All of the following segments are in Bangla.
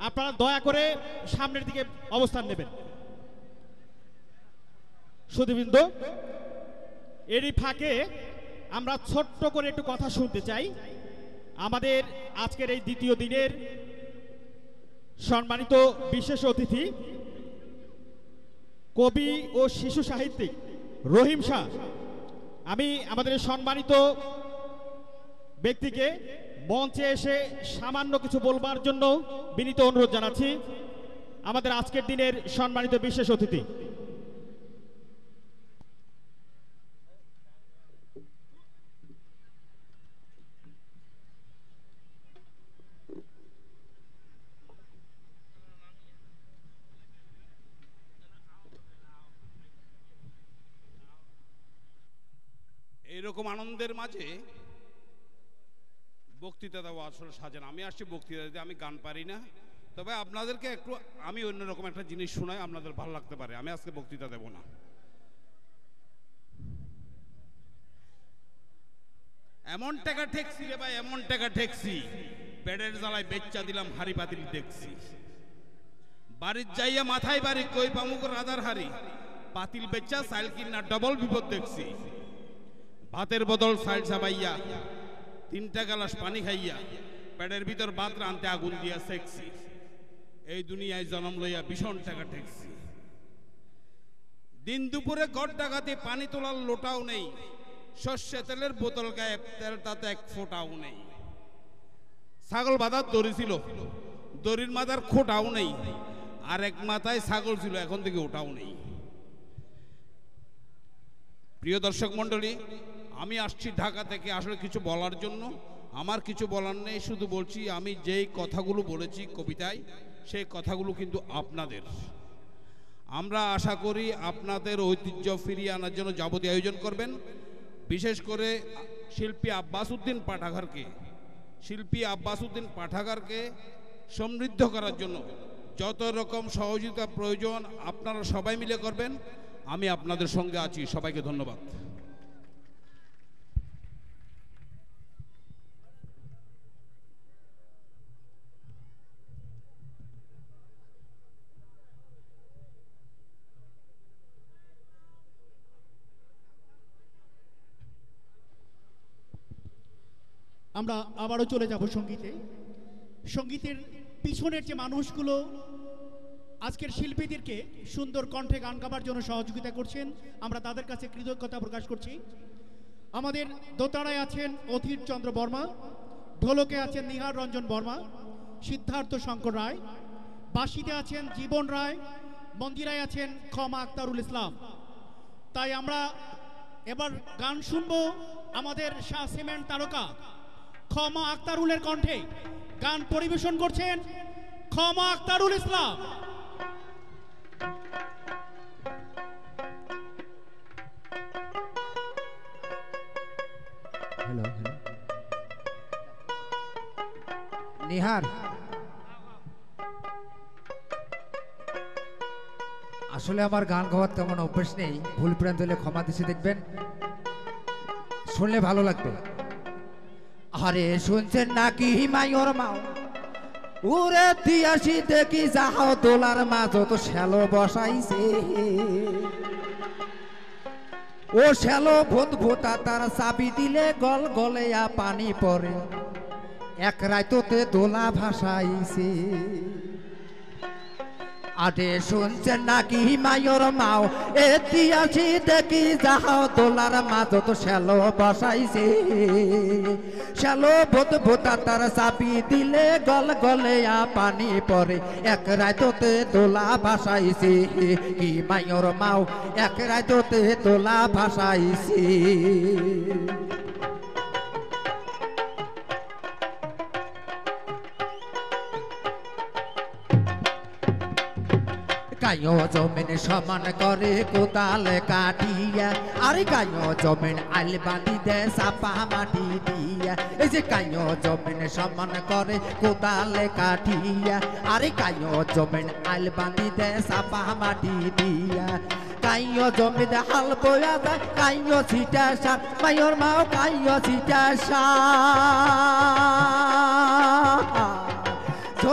আপনারা দয়া করে সামনের দিকে অবস্থান নেবেন। সুধীবৃন্দ, এরই ফাঁকে আমরা ছোট্ট করে একটু কথা শুনতে চাই। আমাদের আজকের এই দ্বিতীয় দিনের সম্মানিত বিশেষ অতিথি কবি ও শিশু সাহিত্যিক রহিম শাহ, আমি আমাদের সম্মানিত ব্যক্তিকে মঞ্চে এসে সামান্য কিছু বলবার জন্য বিনীত অনুরোধ জানাচ্ছি। আমাদের আজকের দিনের সম্মানিত বিশেষ অতিথি। এইরকম আনন্দের মাঝে বক্তৃতা দেওয়া আসলে সাজে না। আমি আসছি বক্তৃতা দিতে, আমি গান পারি না, তবে আপনাদেরকে একটু আমি অন্যরকম একটা জিনিস শোনাই, আপনাদের ভালো লাগতে পারে। আমি আজকে বক্তৃতা দেব না। এমন টাকা ঠেকছি রে ভাই, এমন টাকা ঠেকছি, পেটের জ্বালায় বেচ্চা দিলাম হাড়ি পাতিল দেখছি। বাড়ির যাইয়া মাথায় বাড়ি কই পামুক রাজার হাড়ি, পাতিল বেচ্চা সাইল কিনা ডবল বিপদ দেখছি। ভাতের বদল সাইল সাবাইয়া 3টা গ্লাস পানি খাইয়া পেটের ভিতর ভাত রানতে আগুন দিয়া সেকছি। এই দুনিয়ায় জন্ম লইয়া ভীষণ টাকা ঠেকছি। দিন দুপুরে ঘর ডাকাতে পানি তোলার লোটাও নেই, সর্ষে তেলের বোতল গায়ে তেল তাতে এক ফোঁটাও নেই। ছাগল বাঁধার দড়ি ছিল, দড়ির মাথার খোঁটাও নেই, আর এক মাথায় ছাগল ছিল, এখন থেকে ওটাও নেই। প্রিয় দর্শক মন্ডলী, আমি আসছি ঢাকা থেকে আসলে কিছু বলার জন্য। আমার কিছু বলার নেই, শুধু বলছি আমি যেই কথাগুলো বলেছি কবিতায়, সেই কথাগুলো কিন্তু আপনাদের। আমরা আশা করি আপনাদের ঐতিহ্য ফিরিয়ে আনার জন্য যাবতীয় আয়োজন করবেন। বিশেষ করে শিল্পী আব্বাস উদ্দিন পাঠাগারকে সমৃদ্ধ করার জন্য যত রকম সহযোগিতা প্রয়োজন আপনারা সবাই মিলে করবেন। আমি আপনাদের সঙ্গে আছি। সবাইকে ধন্যবাদ। আমরা আবারও চলে যাব সঙ্গীতে। সঙ্গীতের পিছনের যে মানুষগুলো আজকের শিল্পীদেরকে সুন্দর কণ্ঠে গান গাবার জন্য সহযোগিতা করছেন, আমরা তাদের কাছে কৃতজ্ঞতা প্রকাশ করছি। আমাদের দোতারায় আছেন অধীর চন্দ্র বর্মা, ঢোলকে আছেন নিহার রঞ্জন বর্মা, সিদ্ধার্থ শঙ্কর রায়, বাঁশিতে আছেন জীবন রায়, মন্দিরায় আছেন ক্ষমা আক্তারুল ইসলাম। তাই আমরা এবার গান শুনবো আমাদের শাহ সিমেন্ট তারকা ক্ষমা আক্তারুলের কণ্ঠে। গান পরিবেশন করছেন ক্ষমা আক্তারুল ইসলাম। হ্যালো নিহার, আসলে আমার গান গাওয়ার তেমন অভ্যেস নেই, ভুল প্রান্ত হলে ক্ষমা দিছে দেখবেন, শুনলে ভালো লাগবে। আরে শুনছেন নাকি হিমায়ুর মাও উরে তিয়াসি দেখি যাহাও দোলার মাঝ তো শ্যালো বসাইছে, ও শ্যালো ভূত ভূতা তার চাবি দিলে গল গলেয়া পানি পড়ে, এক রাইততে দোলা ভাসাইছে। আরে শুনছেন নাকি হিমায়ুর মাও এতিয়াসি দেখি যাহাও দোলার মাঝ তো শ্যালো বসাইছে, শ্যালো ভূত ভূতা তার চাবি দিলে গল গলেয়া পানি পড়ে, এক রাইততে দোলা ভাসাইছে। হিমায়ুর মাও এক রাইততে দোলা ভাসাইছে। গায়ো জমিন সমান করে কোদাল কাটিয়া, আরে গায়ো জমিন আইল বাঁধি দে চাপা মাটি দিয়া। এই যে গায়ো জমিন সমান করে কোদাল কাটিয়া, আরে গায়ো জমিন আইল বাঁধি দে চাপা মাটি দিয়া। গায়ো জমিন হাল বয়া যায় গায়ো ছিটা সার, মায়ুর মাও গায়ো ছিটা সার,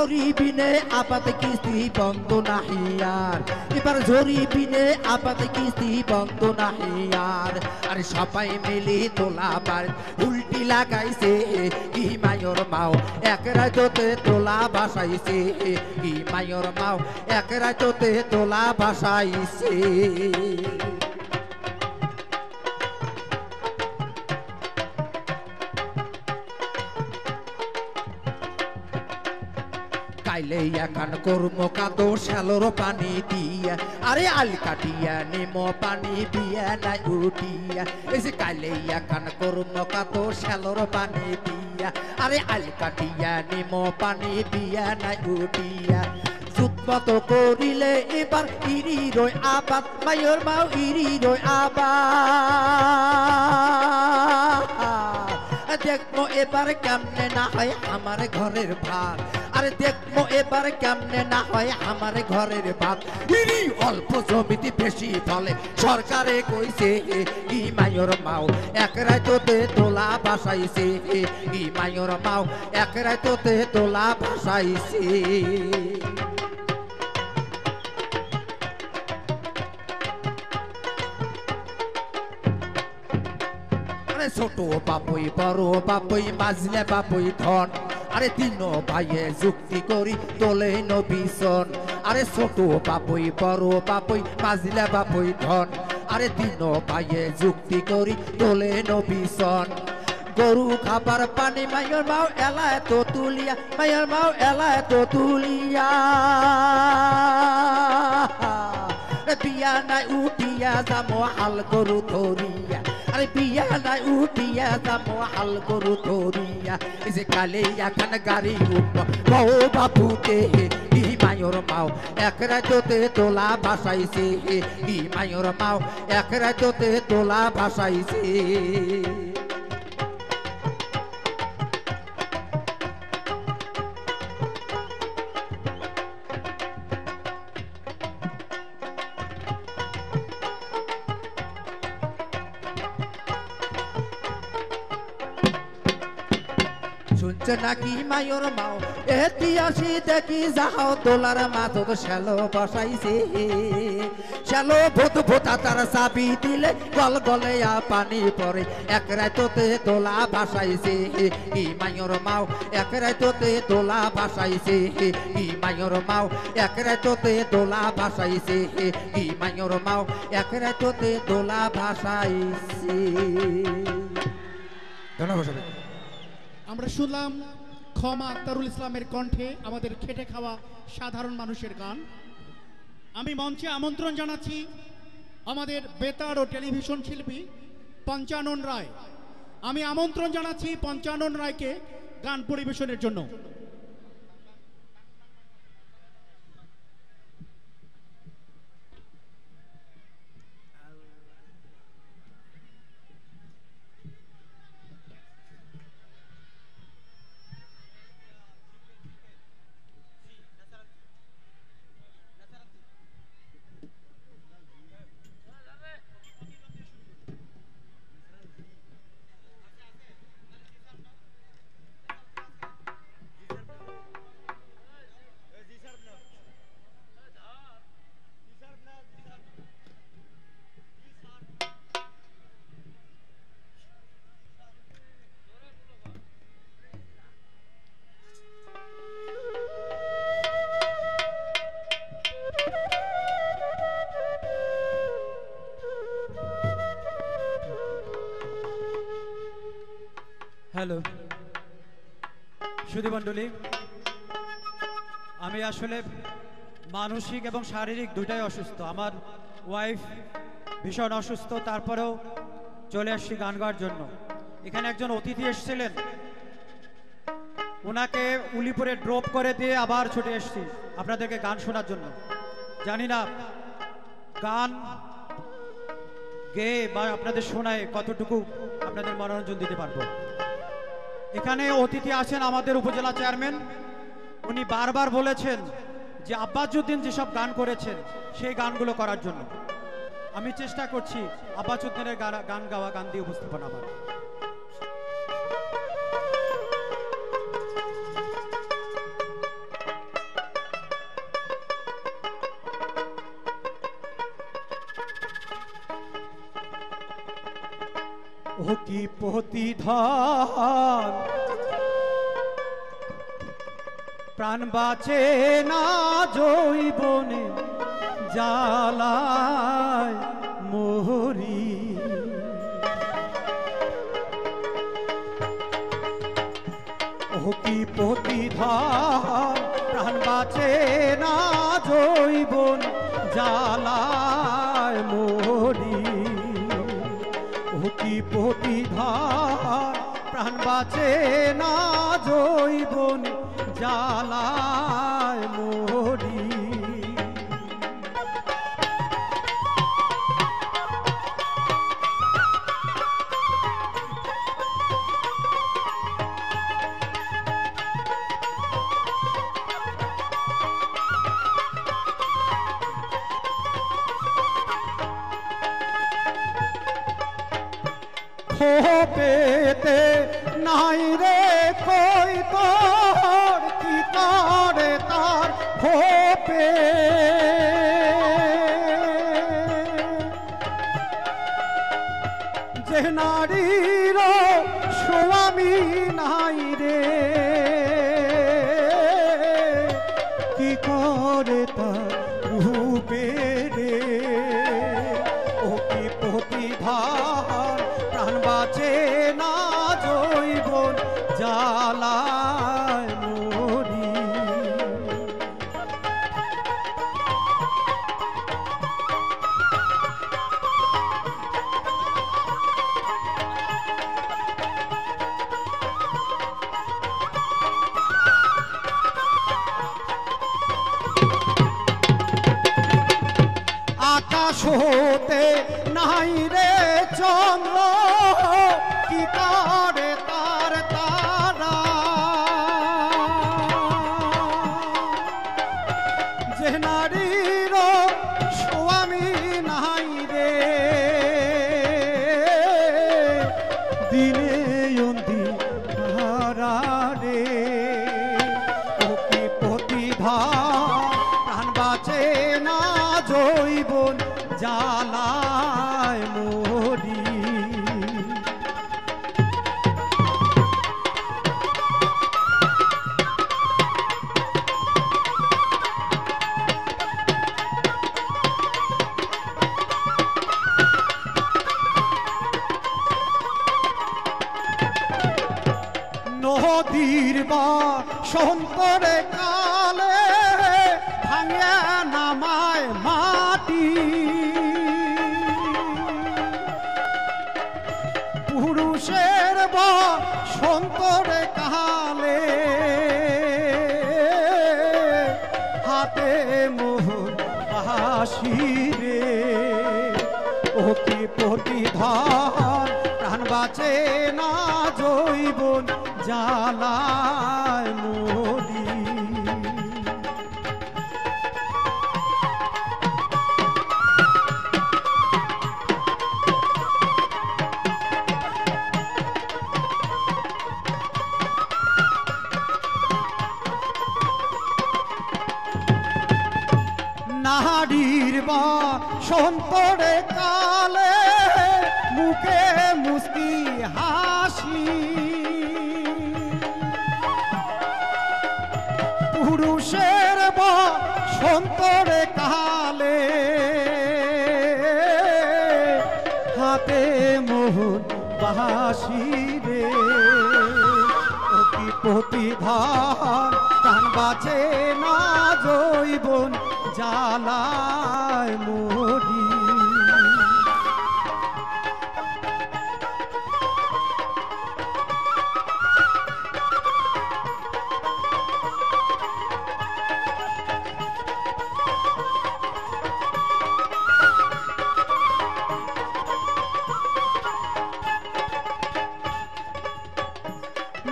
ঝরি বিনে আপাত কিস্তি বন্ধ নাহি আর এবার ঝরি বিনে আপাত কিস্তি বন্ধ নাহি আর আরে সবাই মিলি তোলা বার উল্টি লাগাইছে কি মায়র মাও এক রাততে তোলা বাসাইছে কি মায়র মাও এক রাততে তোলা বাসাইছে কাইলে এখন কর্ম কাদো শ্যালোর পানি দিয়া আরে আল কাটিয়া নিমো পানি দিয়া নাই উঠিয়া এই যে কাইলে এখন কর্ম কাদো শ্যালোর পানি দিয়া আরে আল কাটিয়া নিমো পানি দিয়া নাই উঠিয়া সুতমত করিলে এবার ইরি রই আবাদ মায়র মাও ইরি রই আবাদ দেখবো এবার কেমনে না হয় আমার ঘরের ভাত আরে দেখবো এবার কেমনে না হয় আমার ঘরের ভাত ইরি অল্প জমিতে বেশি ফলে সরকারে কইছে ই মায়র মাও এক রাততে তোলা বাসাইছে ই মায়র মাও এক রাততে তোলা বাসাইছে ছোট বাপুই বড় বাপুই মাঝলে বাপুই ধন আরে তিন ভাইয়ে যুক্তি করি তোলে নবীসন আরে ছোট বাপুই বড় বাপুই মাঝলে বাপুই ধন আরে তিন ভাইয়ে যুক্তি করি তোলে নবীসন গরু খাবার পানি মায়ের মাও এলায় তো তুলিয়া মায়ের মাও এলায় তো তুলিয়া বিয়া নাই উঠিয়া যাবো হাল গরু ধরিয়া আরে বিয়া নাই উঠিয়া যাবো হাল গরু ধরিয়া এই যে কালে এখন গাড়ি উঠব বউ বাপুতে ই মায়র মাও এক রাততে তোলা বাসাইছে ই মায়র মাও এক রাততে তোলা বাসাইছে শুনছে নাকি মায়র মাও এতিয়াসি দেখি যাও তোলার মাথো শ্যালো বসাইছে শ্যালো ভূত ভূতা তার চাবি দিলে গল গলেয়া পানি পরে এক রাততে তোলা বাসাইছে ই মায়র মাও এক রাততে তোলা বাসাইছে ই মায়র মাও এক রাততে তোলা বাসাইছে ই মায়র মাও এক রাততে তোলা বাসাইছে ধন্যবাদ। আমরা শুনলাম ক্ষমা আক্তারুল ইসলামের কণ্ঠে আমাদের খেটে খাওয়া সাধারণ মানুষের গান। আমি মঞ্চে আমন্ত্রণ জানাচ্ছি আমাদের বেতার ও টেলিভিশন শিল্পী পঞ্চানন রায়। আমি আমন্ত্রণ জানাচ্ছি পঞ্চানন রায়কে গান পরিবেশনের জন্য। হ্যালো সুধীমণ্ডলী, আমি আসলে মানসিক এবং শারীরিক দুটাই অসুস্থ। আমার ওয়াইফ ভীষণ অসুস্থ, তারপরেও চলে আসছি গান গাওয়ার জন্য। এখানে একজন অতিথি এসেছিলেন, ওনাকে উলিপুরে ড্রপ করে দিয়ে আবার ছুটে এসেছি আপনাদেরকে গান শোনার জন্য। জানি না গান গেয়ে বা আপনাদের শোনায় কতটুকু আপনাদের মনোরঞ্জন দিতে পারবো। এখানে অতিথি আছেন আমাদের উপজেলা চেয়ারম্যান, উনি বারবার বলেছেন যে আব্বাসউদ্দিন যেসব গান করেছেন সেই গানগুলো করার জন্য। আমি চেষ্টা করছি আব্বাসউদ্দিনের গান গাওয়া, গান দিয়ে উপস্থাপন আমার। ও কি প্রতিধান প্রাণ বাঁচে না জৈবনে জ্বালায় মোহরি ও কি প্রতিধান প্রাণ বাঁচে না জৈবন জ্বালায় মোহরি ও কি প্রতিধান প্রাণ বাঁচে না জৈবন জ্বালায় মোহরি পেতে নাই রে কই তোর কি করে তার খোপে যে নারীর স্বামী নাই রে কি করে তার রূপে রে ও কি প্রতিধান প্রাণ বাঁচে না জৈবন জ্বালায় মোরি আকাশ হতে নাই রে চন্দ্র কি করে তার তারা যে নারীর স্বামী নাই রে দিনে অন্ধিহারা রে ও কি প্রতিধান প্রাণ বাঁচে না জৈবন জ্বালায় মোরি নদীর বা সন্তরে কালে ভাঙে নামায় মাটি পুরুষের বা সন্তরে কালে হাতে মোহর বাসি রে ও কি প্রতিধান প্রাণ বাঁচে না জৈবন জ্বালায় মোরি নারীর বা সন্তরে কালে মুখে মুস্কি হাসি পুরুষের বা সন্তরে কালে হাতে মোহন বাসি রে ও কি প্রতিধান প্রাণ বাঁচে না জৈবন জ্বালায় মোরি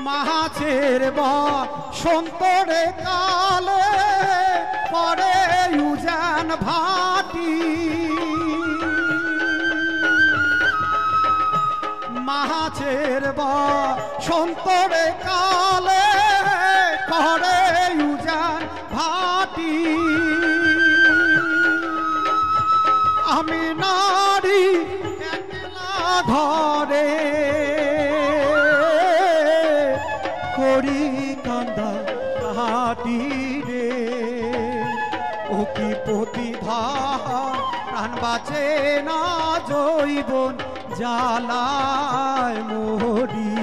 মাছের বা সন্তরে কালে পরে উজান ভাটি মাছের বা সন্তরে কালে পরে উজান ভাটি আমি নারী একলা ঘরে রে ও কি প্রতিধান প্রাণ বাঁচে না জৈবন জ্বালায় মরি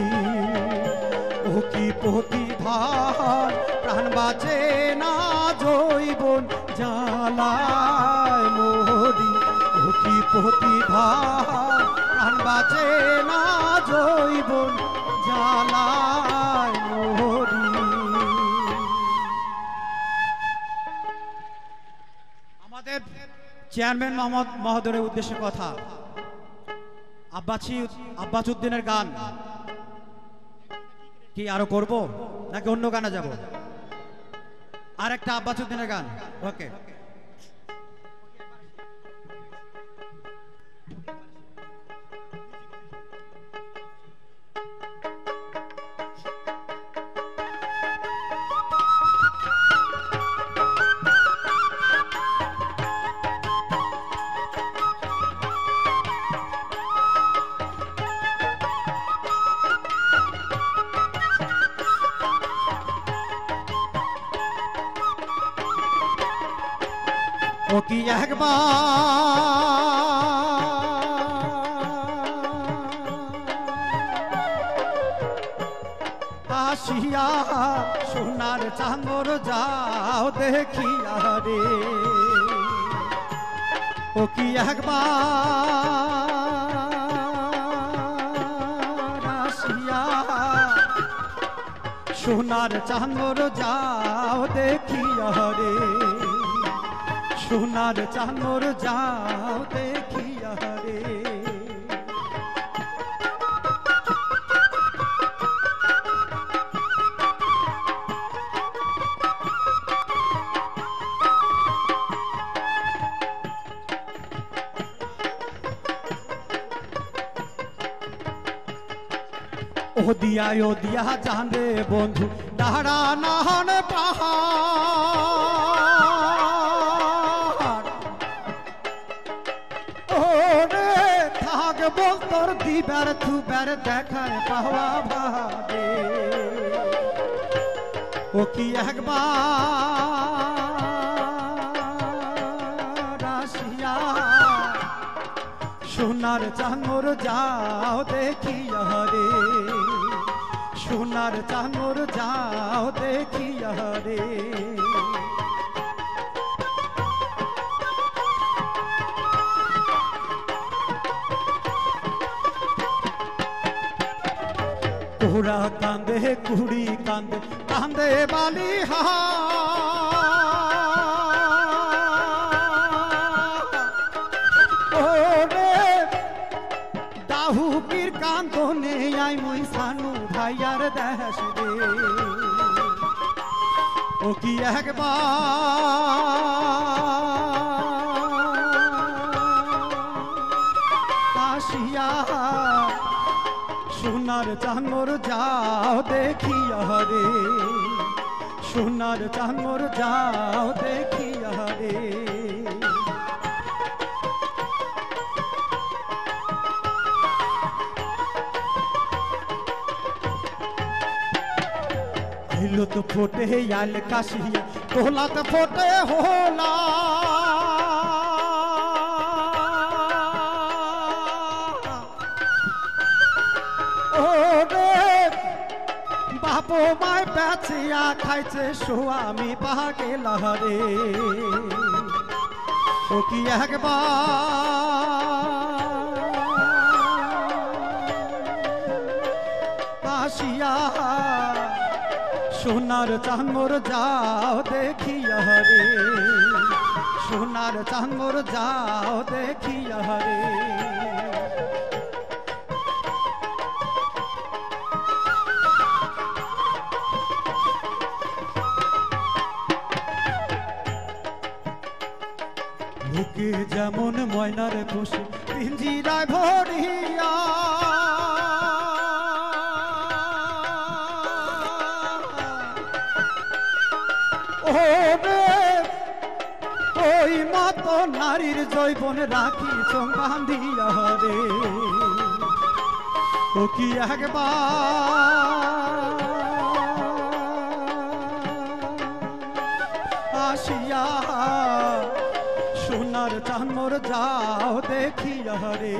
ও কি প্রতিধান প্রাণ বাঁচে না জৈবন জ্বালায় মরি ও কি প্রতিধান প্রাণ বাঁচে না জৈবন জ্বালায় মরি। আমাদের চেয়ারম্যান মহোদয়ের উদ্দেশ্যে কথা। আব্বাস উদ্দিনের গান কি আরো করব নাকি অন্য গানে যাব? আর একটা আব্বাস উদ্দিনের গান। ওকে, ও কি একবার আসিয়া সোনার চাঁদর যাও দেখিয়া রে ও কি একবার আসিয়া সোনার চাঁদর যাও দেখিয়া রে সোনার চাঁদর যাও দেখিয়া রে ও দিয়া জানে বন্ধু দাঁড়া নাহন পাহাড় ওরে থাক বল তোর দিবার থুবার দেখায় পাওয়া ভাবে ও কি একবার আসিয়া সোনার চাঁদর যাও দেখিয়া রে সোনার চাঁদর যাও দেখিয়া রে তোরা কান্দে কুড়ি কান্দে কান্দে বালি ওরে দাহুকির কান্দনে আই মই সানু ভাইয়ার দেশ রে ও কি একবার আসিয়া সোনার চাঁদর যাও দেখিয়া রে সোনার চাঁদর যাও দেখিয়া রে আইলো তো ফোটে আল কাশিয়া তোলা তো ফোটে হোলা বাপো মায় বেচিয়া খাইছে স্বামী পাগে লহরে ও কি একবার আসিয়া সোনার চাঁদর যাও দেখিয়া রে সোনার চাঁদর যাও দেখিয়া রে বুকে যেমন ময়নার খুশি পিঞ্জিরায় ভরিয়া ওই মত নারীর জৈবন রাখি চোখ বাঁধিয়া রে ও কি একবার আসিয়া সোনার চাঁদ মোর যাও দেখিয়া রে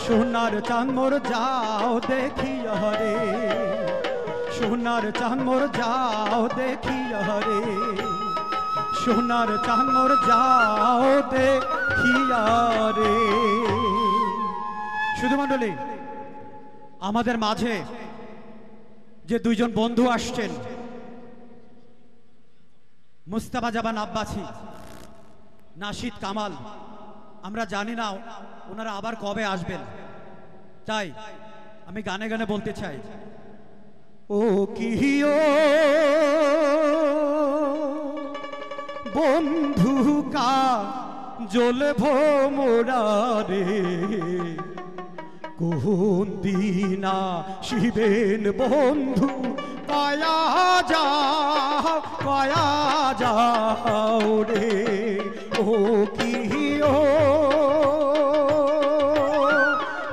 সোনার চাঁদ মোর যাও দেখিয়া রে সোনার চাঁদ মোর যাও দেখিয়া রে সোনার চাঁদ মোর যাও দেখিয়া রে। শুধু মণ্ডলী, আমাদের মাঝে যে দুইজন বন্ধু আসছেন, মুস্তাফা জামান আব্বাসী, নাশিদ কামাল, আমরা জানি না ওনারা আবার কবে আসবেন, তাই আমি গানে গানে বলতে চাই, ও কিও বন্ধু কা জলে ভোমরা রে কোন দিনা শিবেন বন্ধু কয়া যাও রে ও কিও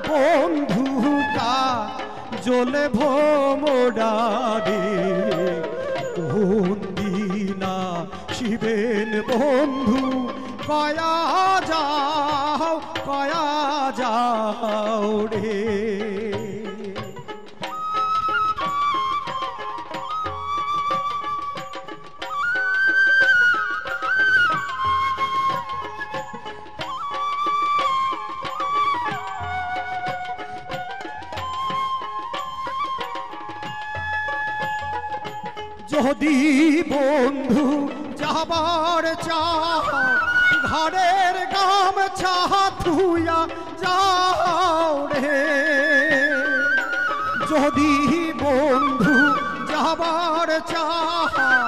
বন্ধু কা জলে ভোমরা রে কোন দিনা শিবেন বন্ধু কয়া যাও রে। যদি বন্ধু যাবার চাও ঘরের গামছা থুইয়া যাও রে যদি বন্ধু যাবার চাও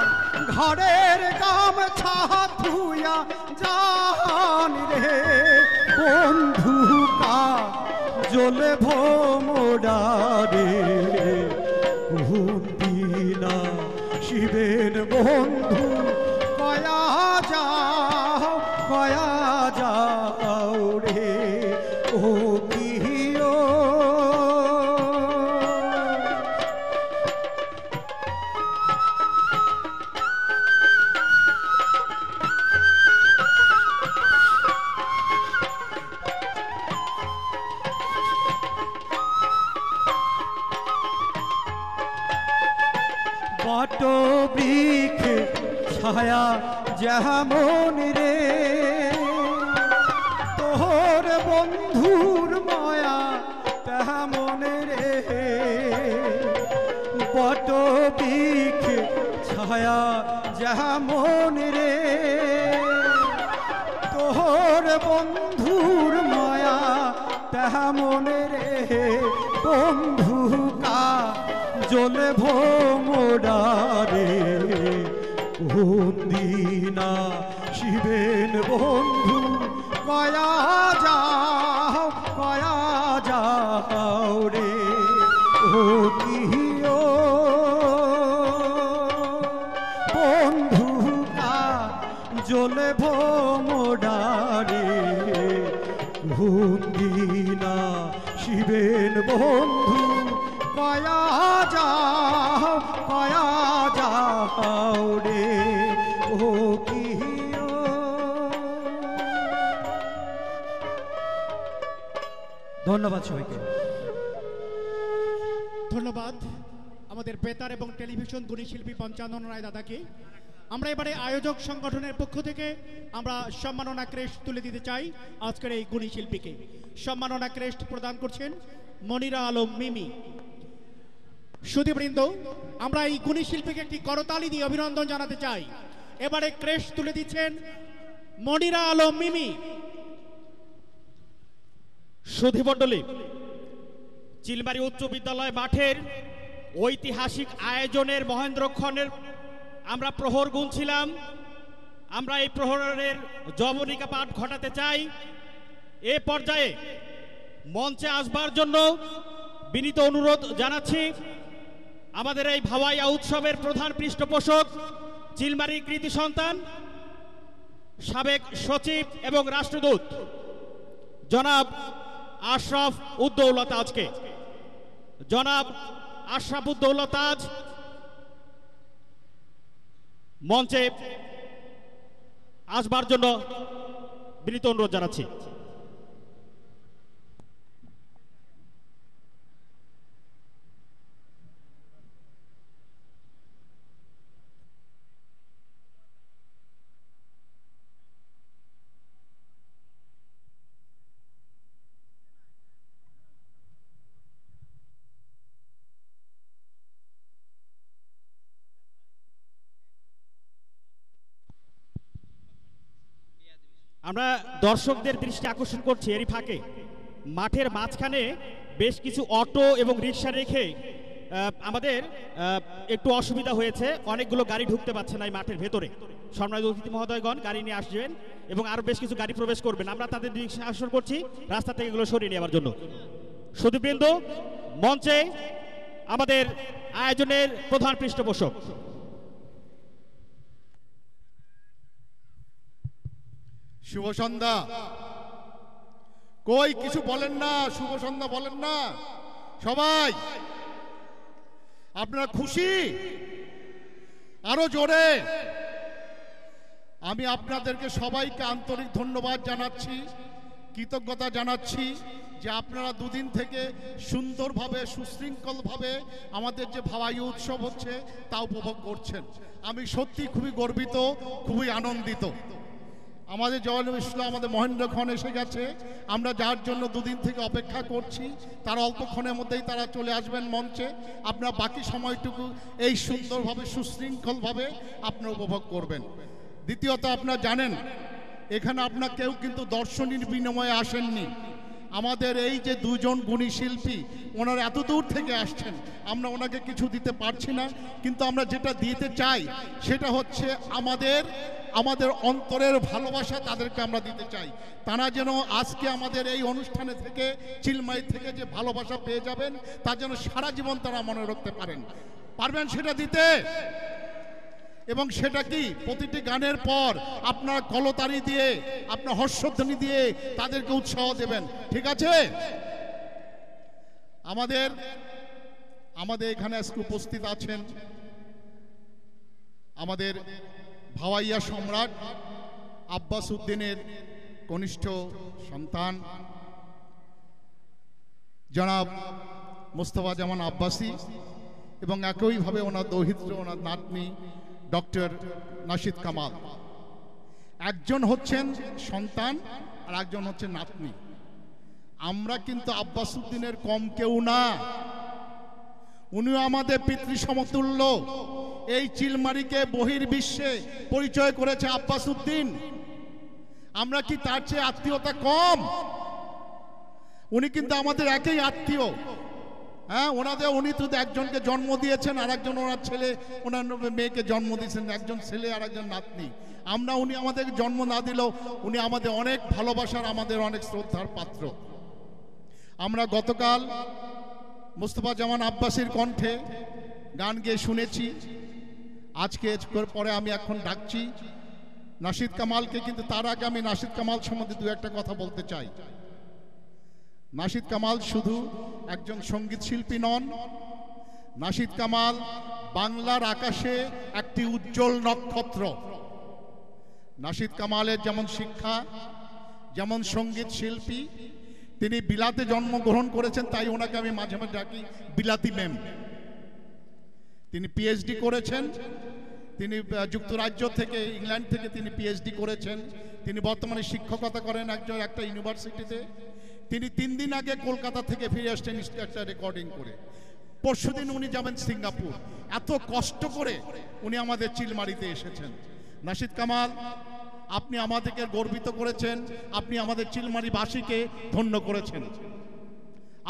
ঘরের গামছা থুইয়া যান রে বন্ধু কা জলে ভোমরা রে কোন দিনা শিবেন বন্ধু কয়া যাও রে ও কিও বট বৃক্ষ ছায়া যেমন রে তোর বন্ধুর মায়া তেমন রে বট বৃক্ষ ছায়া যেমন রে তোর বন্ধুর মায়া তেমন রে বন্ধু কা জলে ভোমরা রে কোন দিনা শিবেন বন্ধু কয়া যাও রে ও কিও বন্ধু কা জলে ভোমরা রে কোন দিনা শিবেন বন্ধু কয়া যাও রে ও কিও। ধন্যবাদ সবাইকে। ধন্যবাদ আমাদের বেতার এবং টেলিভিশন গুণী শিল্পী পঞ্চানন রায় দাদাকে। আমরা এবারে আয়োজক সংগঠনের পক্ষ থেকে আমরা সম্মাননা ক্রেস্ট তুলে দিতে চাই আজকের এই গুণী শিল্পীকে। সম্মাননা ক্রেস্ট প্রদান করছেন মনিরা আলম মিমি। সুধীবৃন্দ, আমরা এই গুণী শিল্পীকে একটি করতালি দিয়ে অভিনন্দন জানাতে চাই। এবারে ক্রেস্ট তুলে দিচ্ছেন মনিরা আলম মিমি। সুধীমণ্ডলী, চিলমারী উচ্চ বিদ্যালয় মাঠের ঐতিহাসিক আয়োজনের মহেন্দ্রক্ষণের আমরা প্রহর গুনছিলাম। আমরা এই প্রহরের জবনিকা পাঠ ঘটাতে চাই। এ পর্যায়ে মঞ্চে আসবার জন্য বিনীত অনুরোধ জানাচ্ছি আমাদের এই ভাওয়াইয়া উৎসবের প্রধান পৃষ্ঠপোষক, চিলমারী কৃতি সন্তান, সাবেক সচিব এবং রাষ্ট্রদূত জনাব আশরাফ উদ্দৌলা তাজকে। জনাব আশরাফ উদ্দৌলা তাজ মঞ্চে আসবার জন্য বিনীত অনুরোধ জানাচ্ছি। আমরা দর্শকদের দৃষ্টি আকর্ষণ করছি এরই ফাঁকে মাঠের মাঝখানে বেশ কিছু অটো এবং রিক্সা রেখে আমাদের একটু অসুবিধা হয়েছে, অনেকগুলো গাড়ি ঢুকতে পারছে না এই মাঠের ভেতরে। সম্মানিত অতিথি মহোদয়গণ গাড়ি নিয়ে আসবেন এবং আরো বেশ কিছু গাড়ি প্রবেশ করবেন, আমরা তাদের দৃষ্টি আকর্ষণ করছি রাস্তা থেকে এগুলো সরিয়ে নেওয়ার জন্য। সুধীবৃন্দ, মঞ্চে আমাদের আয়োজনের প্রধান পৃষ্ঠপোষক। শুভ সন্ধ্যা। কই কিছু বলেন না, শুভ সন্ধ্যা বলেন না সবাই। আপনারা খুশি? আরো জোরে। আমি আপনাদেরকে সবাইকে আন্তরিক ধন্যবাদ জানাচ্ছি, কৃতজ্ঞতা জানাচ্ছি যে আপনারা দুদিন থেকে সুন্দরভাবে সুশৃঙ্খলভাবে আমাদের যে ভাওয়াই উৎসব হচ্ছে তা উপভোগ করছেন। আমি সত্যি খুবই গর্বিত, খুবই আনন্দিত। আমাদের জওয়ানুল ইসলাম আমাদের মহেন্দ্রক্ষণ এসে গেছে, আমরা যার জন্য দুদিন থেকে অপেক্ষা করছি তার অল্পক্ষণের মধ্যেই তারা চলে আসবেন মঞ্চে। আপনারা বাকি সময়টুকু এই সুন্দরভাবে সুশৃঙ্খলভাবে আপনারা উপভোগ করবেন। দ্বিতীয়ত আপনারা জানেন এখানে আপনার কেউ কিন্তু দর্শনীর বিনিময়ে আসেননি। আমাদের এই যে দুজন গুণী শিল্পী ওনারা এত দূর থেকে আসছেন, আমরা ওনাকে কিছু দিতে পারছি না, কিন্তু আমরা যেটা দিতে চাই সেটা হচ্ছে আমাদের অন্তরের ভালোবাসা তাদেরকে আমরা দিতে চাই। তারা যেন আজকে আমাদের এই অনুষ্ঠানে থেকে চিলমাই থেকে যে ভালোবাসা পেয়ে যাবেন তা যেন সারা জীবন তারা মনে রাখতে পারবেন সেটা দিতে। এবং সেটা কি প্রতিটি গানের পর আপনার কলতালি দিয়ে আপনার হর্ষধ্বনি দিয়ে তাদেরকে উৎসাহ দেবেন, ঠিক আছে? আমাদের এখানে আজকে উপস্থিত আছেন আমাদের ভাওয়াইয়া সম্রাট আব্বাস উদ্দিনের কনিষ্ঠ সন্তান জনাব মোস্তফা জামান আব্বাসী এবং একইভাবে ওনার দৌহিত্র ওনার নাতনি ডক্টর নাশিদ কামাল। একজন হচ্ছেন সন্তান আর একজন হচ্ছে নাতনি। আমরা কিন্তু আব্বাস উদ্দিনের কম কেউ না, উনিও আমাদের পিতৃ সমতুল্য। এই চিলমারিকে বহির্বিশ্বে পরিচয় করেছে আব্বাস উদ্দিন। আমরা কি তার চেয়ে আত্মীয়তা কম? উনি কিন্তু আমাদের একই আত্মীয়। হ্যাঁ, উনি তো একজনকে জন্ম দিয়েছেন আর একজন ওনার ছেলে ওনার মেয়েকে জন্ম দিয়েছেন, একজন ছেলে আর একজন নাতনি। উনি আমাদের জন্ম না দিলেও উনি আমাদের অনেক ভালোবাসার, আমাদের অনেক শ্রদ্ধার পাত্র। আমরা গতকাল মোস্তফা জামান আব্বাসীর কণ্ঠে গান গেয়ে শুনেছি, আজকে পরে আমি এখন ডাকছি নাশিদ কামালকে। কিন্তু তার আগে আমি নাশিদ কামাল সম্বন্ধে দু একটা কথা বলতে চাই। নাশিদ কামাল শুধু একজন সঙ্গীত শিল্পী নন, নাশিদ কামাল বাংলার আকাশে একটি উজ্জ্বল নক্ষত্র। নাশিদ কামালের যেমন শিক্ষা, যেমন সঙ্গীত শিল্পী, তিনি বিলাতে জন্মগ্রহণ করেছেন, তাই ওনাকে আমি মাঝে মাঝে ডাকি বিলাতি ম্যাম। তিনি পিএইচডি করেছেন, তিনি যুক্তরাজ্য থেকে ইংল্যান্ড থেকে তিনি পিএইচডি করেছেন। তিনি বর্তমানে শিক্ষকতা করেন একটা ইউনিভার্সিটিতে। তিনি 3 দিন আগে কলকাতা থেকে ফিরে আসছেন একটা রেকর্ডিং করে। পরশুদিন উনি যাবেন সিঙ্গাপুর। এত কষ্ট করে উনি আমাদের চিলমারিতে এসেছেন। নাশিদ কামাল, আপনি আমাদেরকে গর্বিত করেছেন, আপনি আমাদের চিলমারিবাসীকে ধন্য করেছেন।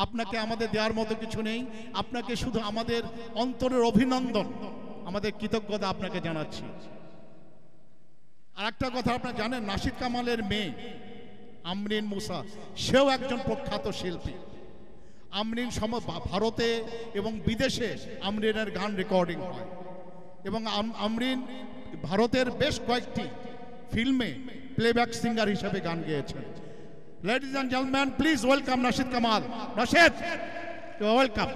আপনাকে আমাদের দেওয়ার মতো কিছু নেই, আপনাকে শুধু আমাদের অন্তরের অভিনন্দন, আমাদের কৃতজ্ঞতা আপনাকে জানাচ্ছি। আর একটা কথা আপনারা জানেন, নাশিদ কামালের মেয়ে আমরিন মুসা, সেও একজন প্রখ্যাত শিল্পী। আমরিন ভারতে এবং বিদেশে আমরিনের গান রেকর্ডিং হয় এবং আমরিন ভারতের বেশ কয়েকটি ফিল্মে প্লেব্যাক সিঙ্গার হিসেবে গান গেয়েছেন। Ladies and gentleman, please welcome Nashid Kamal. Nashid, you are welcome.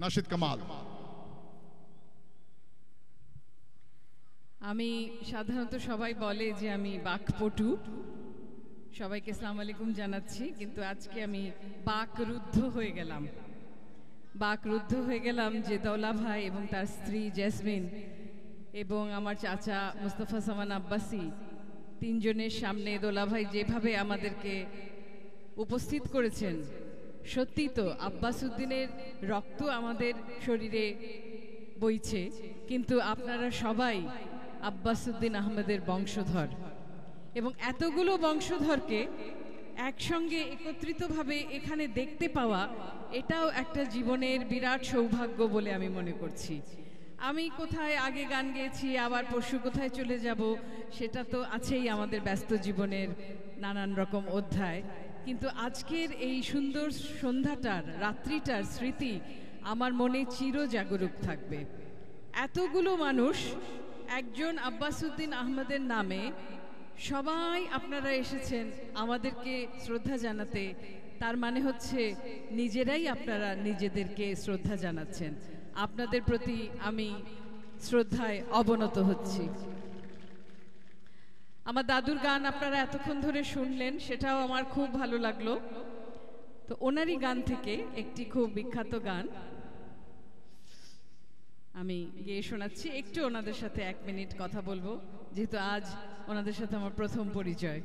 Nashid Kamal. আমি সাধারণত সবাই বলে যে আমি বাকপটু, সবাইকে আসসালামু আলাইকুম জানাচ্ছি, কিন্তু আজকে আমি বাকরুদ্ধ হয়ে গেলাম। বাকরুদ্ধ হয়ে গেলাম যে দৌলা ভাই এবং তার স্ত্রী জেসমিন এবং আমার চাচা মুস্তাফা সামান আব্বাসি তিনজনের সামনে দৌলা ভাই যেভাবে আমাদেরকে উপস্থিত করেছেন, সত্যি তো আব্বাস উদ্দিনের রক্ত আমাদের শরীরে বইছে, কিন্তু আপনারা সবাই আব্বাস উদ্দিন আহমেদের বংশধর এবং এতগুলো বংশধরকে একসঙ্গে একত্রিতভাবে এখানে দেখতে পাওয়া এটাও একটা জীবনের বিরাট সৌভাগ্য বলে আমি মনে করছি। আমি কোথায় আগে গান গেয়েছি, আবার পরশু কোথায় চলে যাব, সেটা তো আছেই আমাদের ব্যস্ত জীবনের নানান রকম অধ্যায়, কিন্তু আজকের এই সুন্দর সন্ধ্যাটার রাত্রিটার স্মৃতি আমার মনে চির জাগরুক থাকবে। এতগুলো মানুষ একজন আব্বাস উদ্দিন আহমেদের নামে, সবাই আপনারা এসেছেন আমাদেরকে শ্রদ্ধা জানাতে, তার মানে হচ্ছে নিজেরাই আপনারা নিজেদেরকে শ্রদ্ধা জানাচ্ছেন। আপনাদের প্রতি আমি শ্রদ্ধায় অবনত হচ্ছি। আমার দাদুর গান আপনারা এতক্ষণ ধরে শুনলেন, সেটাও আমার খুব ভালো লাগলো। তো ওনারই গান থেকে একটি খুব বিখ্যাত গান আমি গিয়ে শোনাচ্ছি, একটু ওনাদের সাথে 1 মিনিট কথা বলবো, যেহেতু আজ ওনাদের সাথে আমার প্রথম পরিচয়।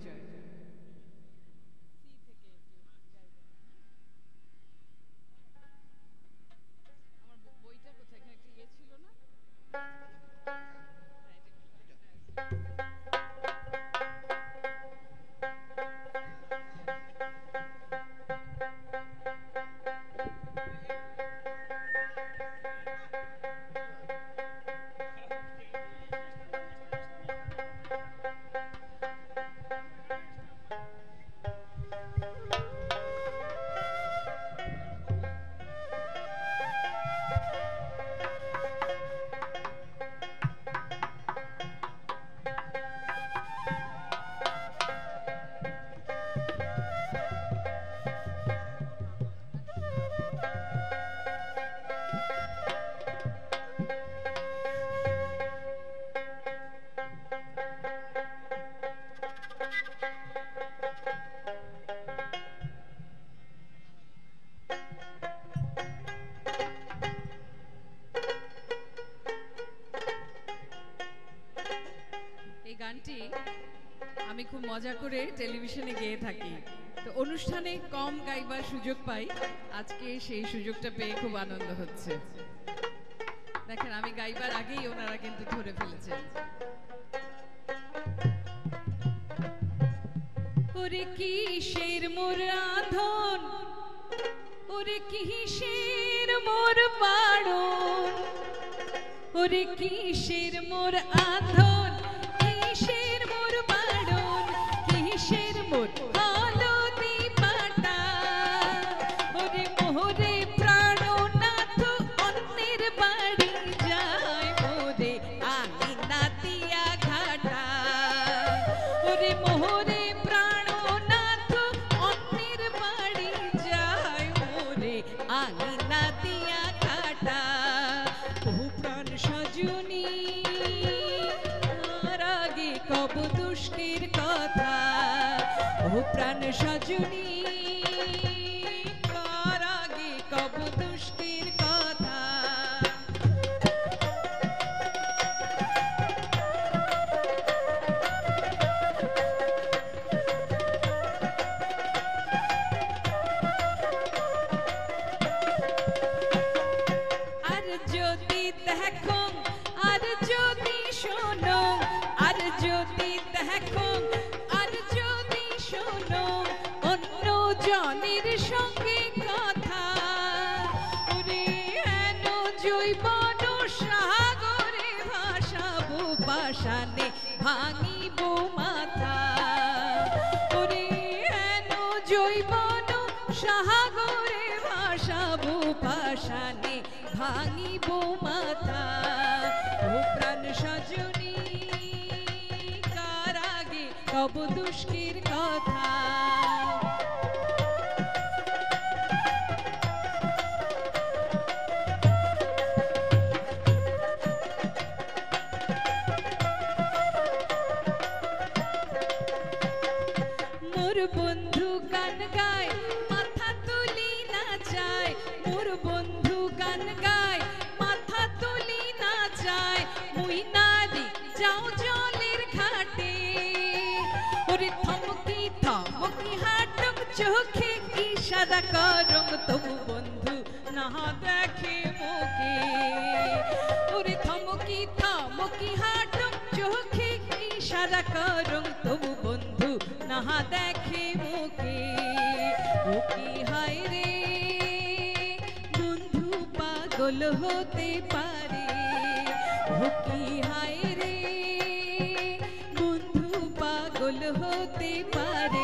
গানটি আমি খুব মজা করে টেলিভিশনে গেয়ে থাকি, তো অনুষ্ঠানে কম গাইবার সুযোগ পাই, আজকে সেই সুযোগটা পেয়ে খুব আনন্দ হচ্ছে। দেখেন আমি গাইবার আগেই ওনারা কিন্তু ধরে ফেলেছেন। ওরে কিসের মোর রাধন, ওরে কিসের মোর বাড়ন, ওরে কিসের মোর আধন, কিসের মোর বাড়ন, কিসের মোর হলদি পাটা, ওরে মোরে প্রাণনাথ অন্যের বাড়ি যায়, মোরে আমি নাতিয়া ঘাটা, ওরে মোরে প্রাণনাথ অন্যের বাড়ি যায়, মোরে আমি নাতিয়া ঘাটা। ও প্রাণ সজনী কব দুষ্কের কথা, ও প্রাণ সজনী কার আগে কব দুষ্কের কথা। আর যদি দেখো, আর যদি শোনো, আর যদি দেখো, আর যদি শোনো অন্য জনের সঙ্গে কথা, ওরে হেন জৈবন সাগরে ভাসাবো পাষাণে ভাঙিব মাথা, ওরে হেন জৈবন সাগরে ভাসাবো পাষাণে ভাঙিব মাথা। ও প্রাণ সজনী কার আগে কব দুষ্কের কথা। ইশারা করং তবু বন্ধু না দেখে মুখে ওরে থমকি হাঁটং চোখে ইশারা করং তবু বন্ধু না দেখে মুখে ও কি হায় রে বন্ধু পাগল হতে পারে ও কি হায় রে বন্ধু পাগল হতে পারে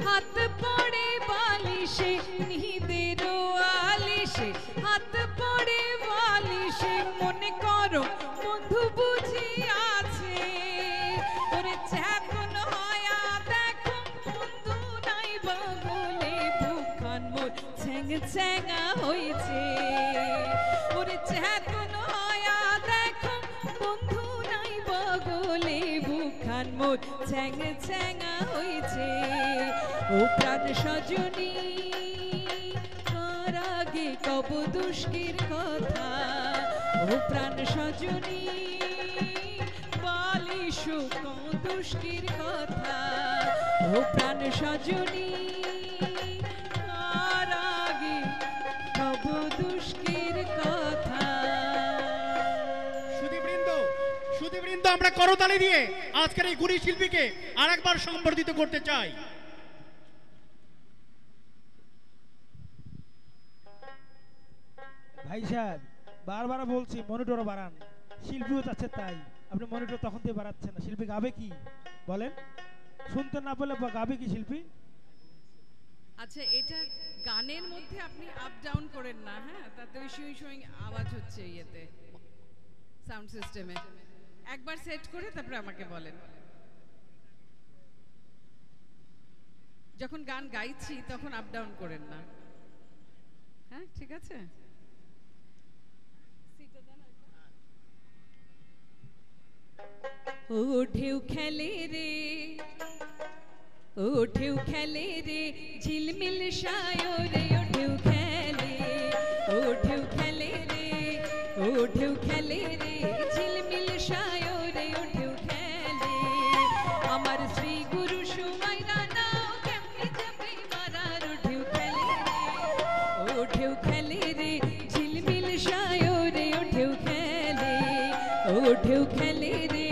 হাত পড়ে বালিশে নিদের আলিশে হাত পড়ে বালিশে মনে করো বন্ধু বুঝি আছে ওরে চাকুন হয়া দেখো বন্ধু নাই বগলে বুখান মোর ছেং ছেঙা হইছে ওরে চাকুন হয়া দেখো বন্ধু নাই বগলে বুখান মোর ছেং ছেঙা হইছে ও প্রাণ সজনী কার আগে কব দুষ্কের কথা ও প্রাণ সজনী বালিশ দুষ্কের কথা ও প্রাণ সজনী কার আগে কব দুষ্কের কথা সুধীবৃন্দ আমরা করতালি দিয়ে আজকের এই গুণী শিল্পীকে আরেকবার সম্বর্ধিত করতে চাই। ভাই সাহেব বারবার বলছি মনিটর বাড়ান, শিল্পীও চাচ্ছে তাই, আপনি মনিটর তখন দিয়ে বাড়াচ্ছেন না। শিল্পী গাবে কি বলেন, শুনতে না পেলে গাবে কি শিল্পী? আচ্ছা এটা গানের মধ্যে আপনি আপ ডাউন করেন না, হ্যাঁ তাতে ওই সুই সুই আওয়াজ হচ্ছে ইয়েতে সাউন্ড সিস্টেমে। একবার সেট করে তারপরে আমাকে বলেন। যখন গান গাইছি তখন আপ ডাউন করেন না, হ্যাঁ ঠিক আছে। ও ঢেউ খেলে রে, ও ঢেউ খেলে রে ঝিলমিল সায়রে, ও ঢেউ খেলে, ও ঢেউ খেলে রে, ও ঢেউ খেলে রে ঝিলমিল সায়রে, ও ঢেউ খেলে। আমার শ্রী গুরু সুমাইরা নাও কেমনে যাবে মারার, ও ঢেউ খেলে রে, ও ঢেউ খেলে রে ঝিলমিল সায়রে, ও ঢেউ খেলে, ও ঢেউ খেলে রে,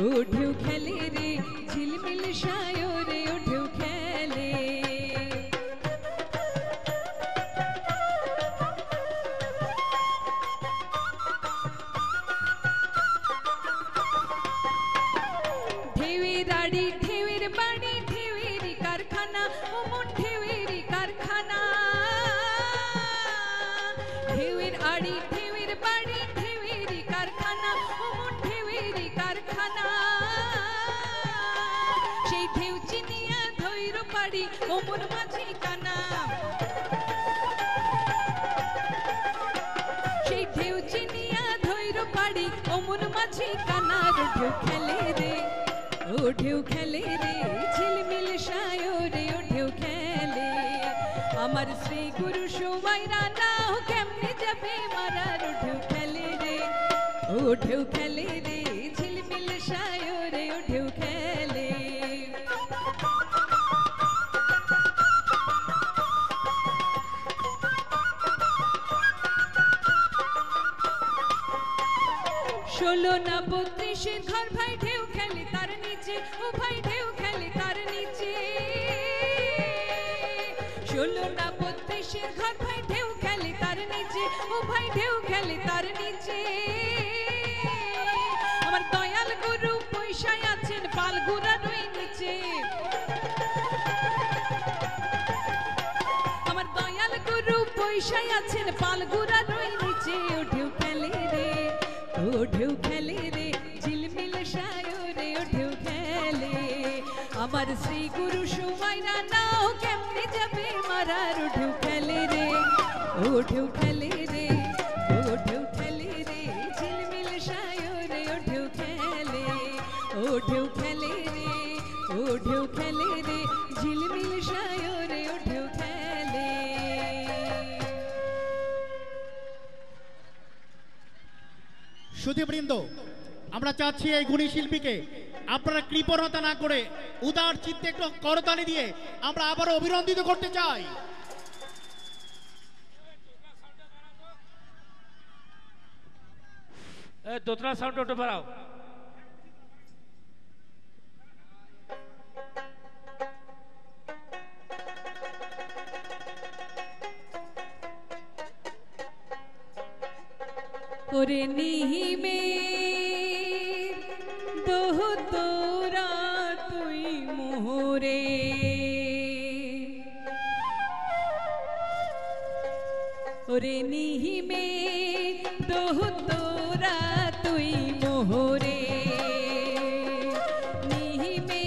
ও ঢেউ খেলে রে ঝিলমিল সায়রে, ও ঢেউ খেলে। ঢেউয়ের আড়ি ঢেউয়ের বাড়ি ঢেউয়েরই কারখানা, ও মন ঢেউয়েরই কারখানা। ঢেউয়ের আড়ি ঢেউয়ের বাড়ি ঢেউয়েরই কারখানা, ও মন ঢেউয়েরই কারখানা। সেই ঢেউ চিনিয়া ধৈর পাড়ি ও মন মাঝি কানা, সেই ঢেউ চিনিয়া ধৈর পাড়ি ও মন মাঝি কানা। ঢেউ খেলে রে, ও ঢেউ খেলে রে ঝিলমিল সায়রে, ও ঢেউ খেলে। আমার শ্রী গুরু সুমাইরা নাও কেমনে যাবে মারার, ও ঢেউ খেলে রে, ও ঢেউ খেলে রে ঝিলমিল সায়রে, ও ঢেউ খেলে। ষোলো না 32-এর ঘর ভাই ঢেউ খেলে তার নিচে, ও ভাই ঢেউ খেলে তার নিচে। ষোলো না 32-এর ঘর ভাই ঢেউ খেলে তার নিচে, ও ভাই ঢেউ খেলে তার নিচে। আমার দয়াল গুরু পয়সায় আছেন পালগুড়ার ওই নিচে, আমার দয়াল গুরু পয়সায় আছেন পালগুড়ার ওই নিচে। ও ঢেউ খেলে রে, ও ঢেউ খেলে রে ঝিলমিল সায়রে, ও ঢেউ খেলে। আমার শ্রী গুরু সুমাইরা নাও কেমনে যাবে মারার, ও ঢেউ খেলে রে, ও ঢেউ খেলে রে, ও ঢেউ খেলে রে ঝিলমিল সায়রে, ও ঢেউ খেলে, ও ঢেউ খেলে রে, ও ঢেউ খেলে রে ঝিলমিল সায়রে, ও সুধীবৃন্দ, আমরা চাচ্ছি এই গুণী শিল্পীকে আপনারা কৃপণতা না করে উদার চিত্তে একটু করতালি দিয়ে আমরা আবারও অভিনন্দিত করতে চাই। দোতলা সাউন্ড ওটা বাড়াও। ওরে নিহিমে দোহ তোরা তুই মোহরে, ওরে নিহিমে দোহ তোরা তুই মোহরে, নিহিমে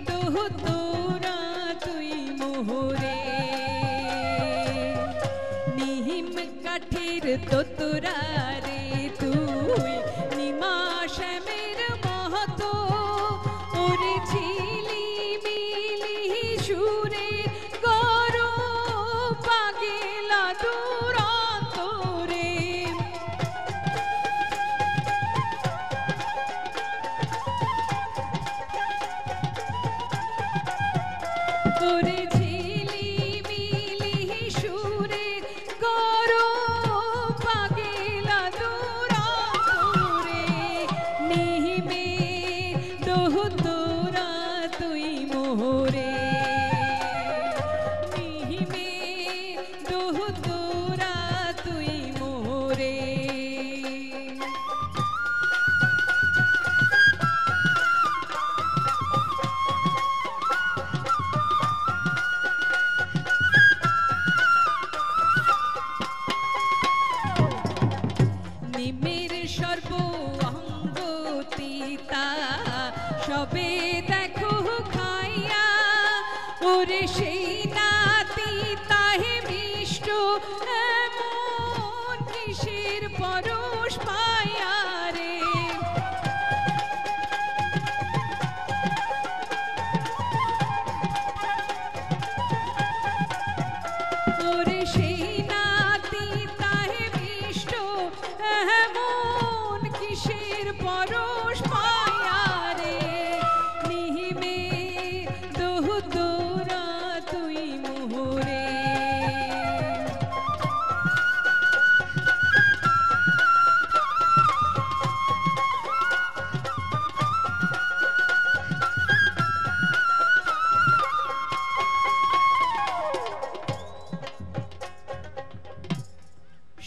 দোহ তোরা তুই মোহরে, নিহিম কাঠের তোরা রে তুই নিমাশমের মহতো, ওরে ঝিলি মিলি সুরে গরো পাগেলা দূরান্তরে, ওরে ঝিলি মিলি সুরে গরো পাগেলা দূরান্তরে, নিহিমে দোহ তোরা তুই মোহরে, নিহিমে দোহ তোরা তুই মোহরে। নিমের সর্ব অঙ্গ তিতা সবে দেখো খাইয়া, ওরে সেই নাতি তাহে মিষ্ট এমন কিসের পরশ পায়া রে, ওরে সেই নাতি তাহে মিষ্ট এমন কিসের পরশ পায়া রে, নিহিমে দোহ তোরা তুই মোহরে।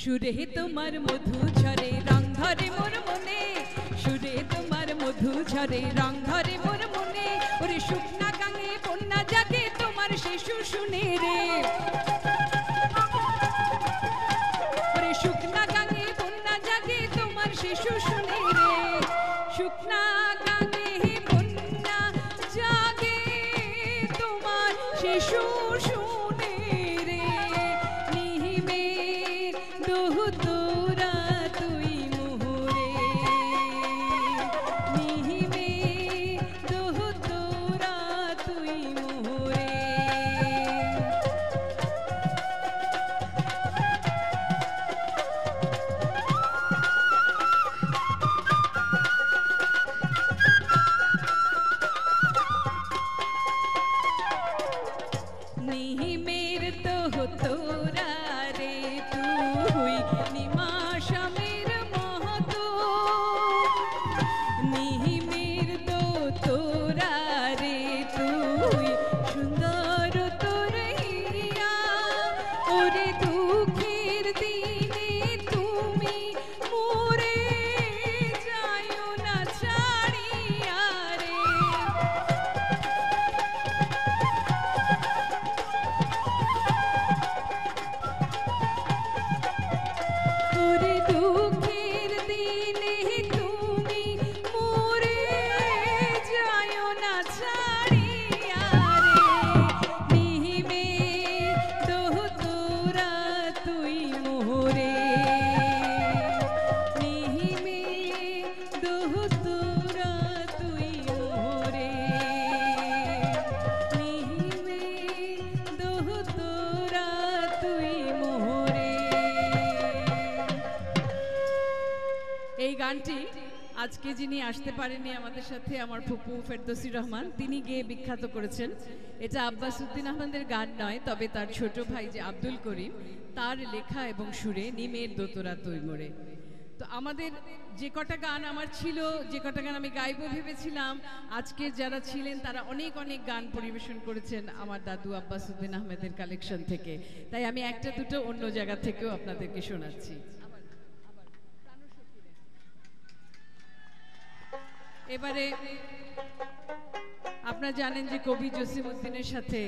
সুরে তোমার মধু ঝরে রং ধরে মোর মনে, সুরে তোমার মধু ঝরে রং ধরে মোর মনে, ওরে শুকনা গাঙে বন্যা জাগে তোমার শিশু শুনে রে, ওরে শুকনা গাঙে বন্যা জাগে তোমার শিশু শুনে রে, শুকনা গাঙে বন্যা জাগে তোমার শিশু শুনে রে, নিহিমে দোহ তোরা তুই মোহরে, নিহিমে দোহ তোরা তুই মোহরে। নিহিমের দোহ তোরা রে তুই নিমাশমের মহতো, নিহিমের দোহ তোরা রে তুই সুন্দর তোর হিয়া, ওরে দুঃখের দিনে তুমি মোরে যাইও না ছাড়িয়া রে, ওরে দুঃখের দিনে তুমি মোরে যাইও না ছাড়িয়া রে, নিহিমে দোহ তোরা তুই গানটি আজকে যিনি আসতে পারেননি আমাদের সাথে, আমার ফুপু ফেরদৌসী রহমান, তিনি গেয়ে বিখ্যাত করেছেন। এটা আব্বাস উদ্দিন আহমেদের গান নয়, তবে তার ছোট ভাই যে আব্দুল করিম তার লেখা এবং সুরে নিমের দোতরা তৈমরে। তো আমাদের যে কটা গান আমার ছিল, যে কটা গান আমি গাইবো ভেবেছিলাম, আজকে যারা ছিলেন তারা অনেক অনেক গান পরিবেশন করেছেন আমার দাদু আব্বাস উদ্দিন আহমেদের কালেকশন থেকে। তাই আমি একটা দুটো অন্য জায়গা থেকেও আপনাদেরকে শোনাচ্ছি। এবারে আপনারা জানেন যে কবি জসিমউদ্দিনের সাথে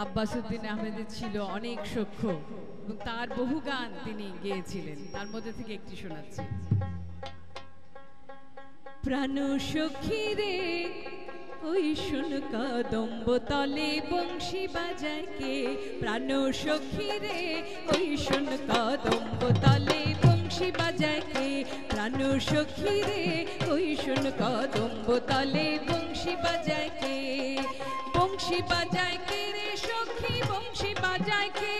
আব্বাস উদ্দিন আহমেদের ছিল অনেক সখ্য এবং তার বহু গান তিনি গেয়েছিলেন। তার মধ্যে থেকে একটি শোনাচ্ছি। প্রাণ সখী রে ওই শোন কদম্ব তলে বংশী বাজায় কে, প্রাণ সখী রে ওই শোন কদম্ব তলে বংশী বাজায় কে, প্রাণ সখী রে ওই শোন কদম্ব তলে বংশী বাজায় কে, বংশী বাজায় কে রে সখী বংশী বাজায় কে,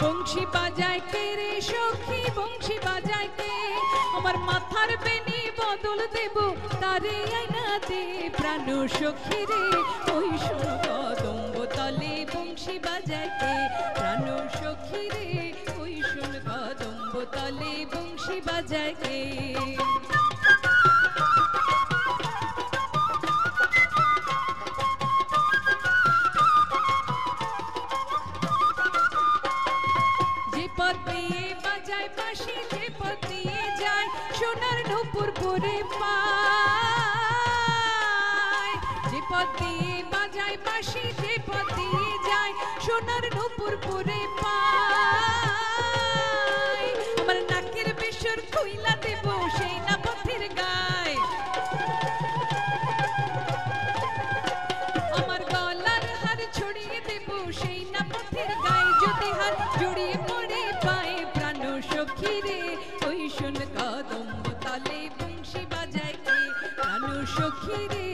বংশী বাজায় কে রে সখী বংশী বাজায় কে, আমার মাথার বেনি বদল দেব তারে আইনা দে, প্রাণ সখী রে ওই শোন কদম্ব তলে বংশী বাজায় কে, প্রাণ সখী রে ওই শোন কদম্ব তলে বংশী বাজায় কে। যে পথ দিয়ে বাজায় বাঁশি, যে পথ দিয়ে যায় সোনার নুপুর পরে পায়, যে পথ দিয়ে বাজায় বাঁশি, যে পথ দিয়ে যায় সোনার নুপুর পরে পায়, আমার নাকের বেসর খুইলা দেব সেই না পথের গায়, আমার গলার হার ছড়িয়ে দেব সেই না পথের গায়ে, যদি হার জড়িয়ে পড়ে পায়, প্রাণ সখী রে ওই শোন কদম্ব তলে বংশী বাজায় কে, প্রাণ সখী রে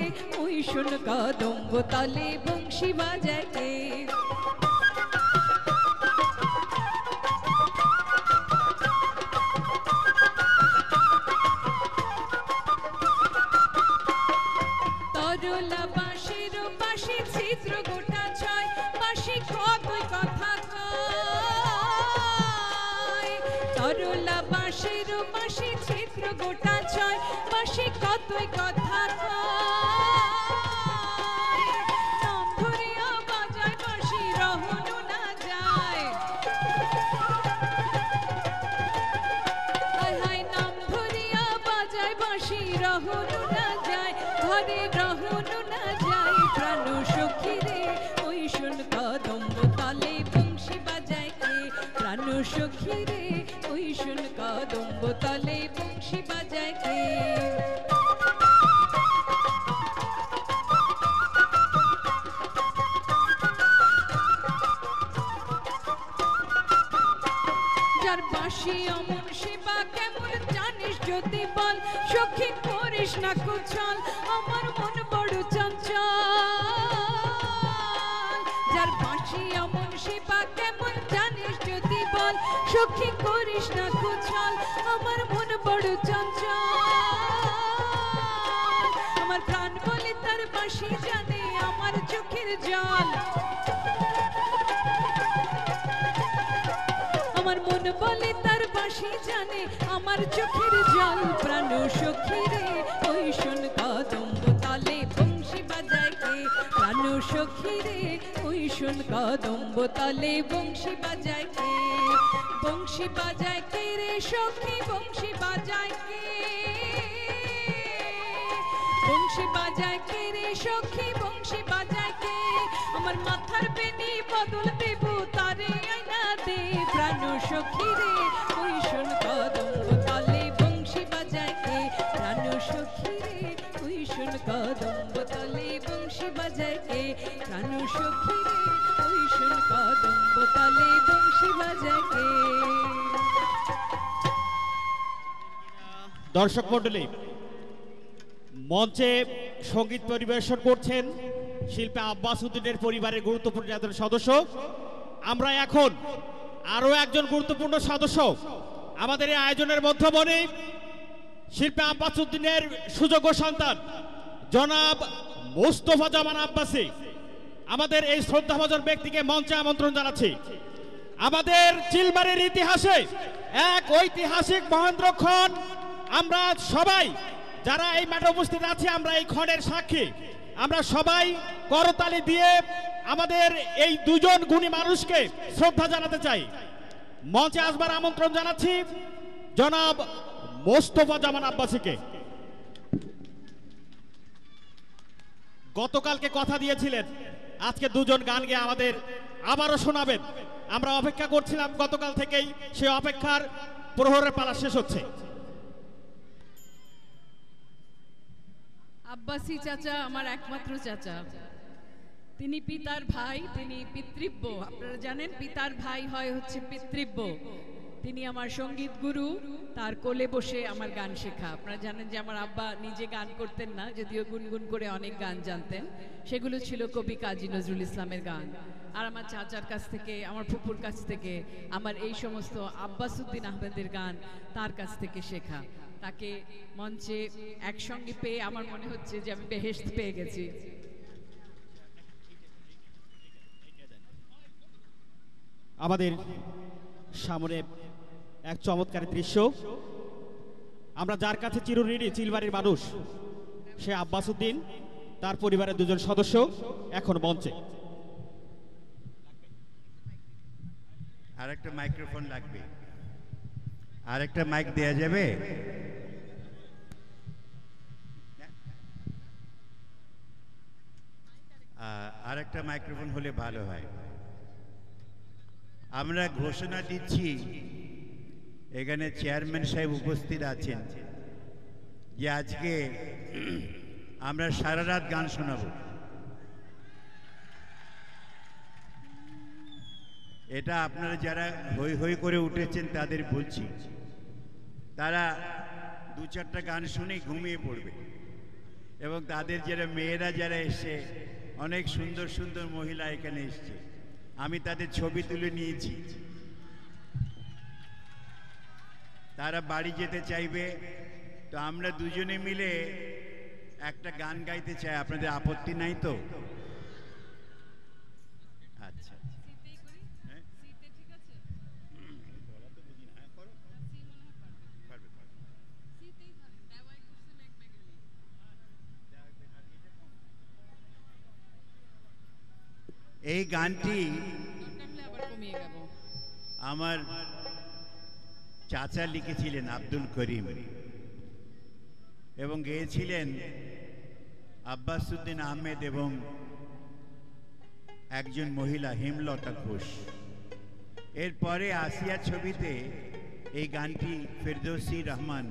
ওই শোন কদম্ব তলে বংশী বাজায় কে। তরলা বাঁশের বাঁশি ছিদ্র গোটা ছয়, বাঁশি কতই কথা কয়, তরলা বাঁশের বাঁশি ছিদ্র গোটা ছয়, বাঁশি কতই কথা কয়, নাম ধরিয়া বাজায় বাঁশি রহনু না যায়, হায় হায় নাম ধরিয়া বাজায় বাঁশি রহনু না যায়, ঘরে রহনু না যায়, প্রাণ সখী রে ওই শোন কদম্ব তলে বংশী বাজায় কে, প্রাণ সখী রে ওই শোন কদম্ব তলে বংশী বাজায় কে। যার বাঁশি অমন সেবা কেমন জানিস যদি বল, সখী করিস না কুচল আমার মন বড় চঞ্চল, যার বাঁশি অমন সেবা কেমন জানিস যদি বল, সখী করিস না কুচল আমার মন বড় চঞ্চল, আমার প্রাণ বলে তার বাঁশি জানে আমার চোখের জল, আমার মন বলে তার বাঁশি জানে আমার চোখের জল, প্রাণ সখী রে ওই শোন কদম্ব তলে বংশী বাজায় কে, প্রাণ সখী রে ওই শোন কদম্ব তলে বংশী বাজায় কে, বংশী বাজায় কে রে সখী বংশী বাজায় কে, বংশী বাজায় কে রে সখী বংশী বাজায় কে, আমার মাথার বেনি বদল দেব তারে আইনা দে, প্রাণ সখী রে ওই শোন কদম্ব তলে বংশী বাজায় কে, প্রাণ সখী রে ওই শোন কদম্ব তলে বংশী বাজায় কে, প্রাণ সখী রে ওই শোন কদম্ব তলে বংশী বাজায় কে। দর্শক মণ্ডলী, মঞ্চে সঙ্গীত পরিবেশন করছেন শিল্পী আব্বাস উদ্দিনের পরিবারের গুরুত্বপূর্ণ একজন সদস্য। আমরা এখন আরো একজন গুরুত্বপূর্ণ সদস্য আমাদের এই আয়োজনের মধ্যমণি শিল্পী আব্বাস উদ্দিনের সুযোগ্য সন্তান জনাব মোস্তফা জামান আব্বাসী আমাদের এই শ্রদ্ধাভাজন ব্যক্তিকে মঞ্চে আমন্ত্রণ জানাচ্ছি। আমাদের চিলমারির ইতিহাসে এক ঐতিহাসিক মহেন্দ্রক্ষণ, আমরা সবাই যারা এই মাঠে উপস্থিত আছি আমরা এই ক্ষণের সাক্ষী। আমরা সবাই করতালি দিয়ে আমাদের এই দুজন গুণী মানুষকে শ্রদ্ধা জানাতে চাই। মঞ্চে আসবার আমন্ত্রণ জানাচ্ছি জনাব মোস্তফা জামান আব্বাসীকে। গতকালকে কথা দিয়েছিলেন আজকে দুজন গান গেয়ে আমাদের আবারও শোনাবেন। আমরা অপেক্ষা করছিলাম গতকাল থেকেই, সেই অপেক্ষার প্রহরের পালা শেষ হচ্ছে। আব্বাসী চাচা আমার একমাত্র চাচা, তিনি পিতার ভাই, তিনি পিতৃব্য। আপনারা জানেন পিতার ভাই হয় হচ্ছে পিতৃব্য। তিনি আমার সঙ্গীত গুরু, তার কোলে বসে আমার গান শেখা। আপনারা জানেন যে আমার আব্বা নিজে গান করতেন না, যদিও গুনগুন করে অনেক গান জানতেন। সেগুলো ছিল কবি কাজী নজরুল ইসলামের গান। আর আমার চাচার কাছ থেকে, আমার ফুপুর কাছ থেকে আমার এই সমস্ত আব্বাস উদ্দিন আহমেদের গান তার কাছ থেকে শেখা। তাকে মঞ্চে একসঙ্গে পেয়ে আমার মনে হচ্ছে যে আমি বেহেশত পেয়ে গেছি। আমাদের সামনে এক চমৎকার দৃশ্য, আমরা যার কাছে চিরঋণী চিলমারির মানুষ, সে আব্বাস উদ্দিন, তার পরিবারের দুজন সদস্য এখন মঞ্চে। আরেকটা মাইক্রোফোন লাগবে, আরেকটা মাইক দেয়া যাবে? আরেকটা মাইক্রোফোন হলে ভালো হয়। আমরা ঘোষণা দিচ্ছি, এখানে চেয়ারম্যান সাহেব উপস্থিত আছেন, যে আজকে আমরা সারা রাত গান শোনাবো। এটা আপনারা যারা হই হই করে উঠেছেন তাদের বলছি, তারা দু চারটা গান শুনে ঘুমিয়ে পড়বে। এবং তাদের যারা মেয়েরা যারা এসছে, অনেক সুন্দর সুন্দর মহিলা এখানে এসছে, আমি তাদের ছবি তুলে নিয়েছি। তারা বাড়ি যেতে চাইবে, তো আমরা দুজনে মিলে একটা গান গাইতে চাই। আপনাদের আপত্তি নাই তো? আচ্ছা, এই গানটি আমার চাচা লিখেছিলেন, আব্দুল করিম, এবং গেয়েছিলেন আব্বাস উদ্দিন আহমেদ এবং একজন মহিলা হেমলতা ঘোষ। এরপরে আসিয়া ছবিতে এই গানটি ফেরদৌসী রহমান,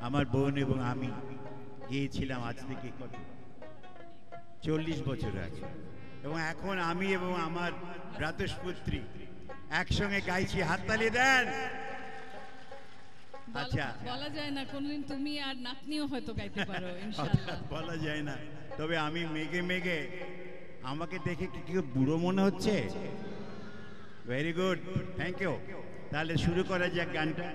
আমার বোন এবং আমি গেয়েছিলাম আজ থেকে কত 40 বছর আগে। এবং এখন আমি এবং আমার ভ্রাতুষ্পুত্রী একসঙ্গে গাইছি। হাততালি দেন। আচ্ছা, বলা যায় না কোনদিন তুমি আর নাতনিও হয়তো গাইতে পারো ইনশাআল্লাহ। বলা যায় না, তবে আমি মেঘে মেঘে, আমাকে দেখে কি কেউ বুড়ো মনে হচ্ছে? Very good, thank you. তাহলে শুরু করা যাক গানটা।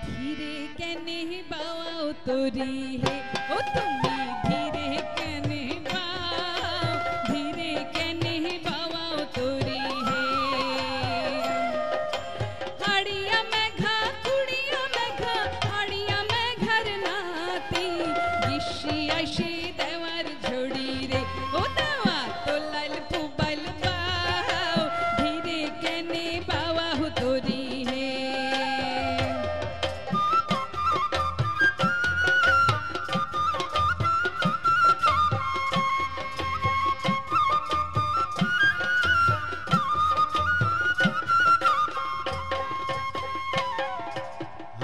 धीरे कहने बाओ तोरी है ओ तुम्ही धीरे कहने बाओ, धीरे कहने बाओ तोरी है। हाड़िया में घा कुड़िया में घा, हाड़िया में घर नाती, गिशी आशी देवर झोड़ी रे ओ देवा तो लाल पुबल बाओ, धीरे कहने बाओ तोरी है।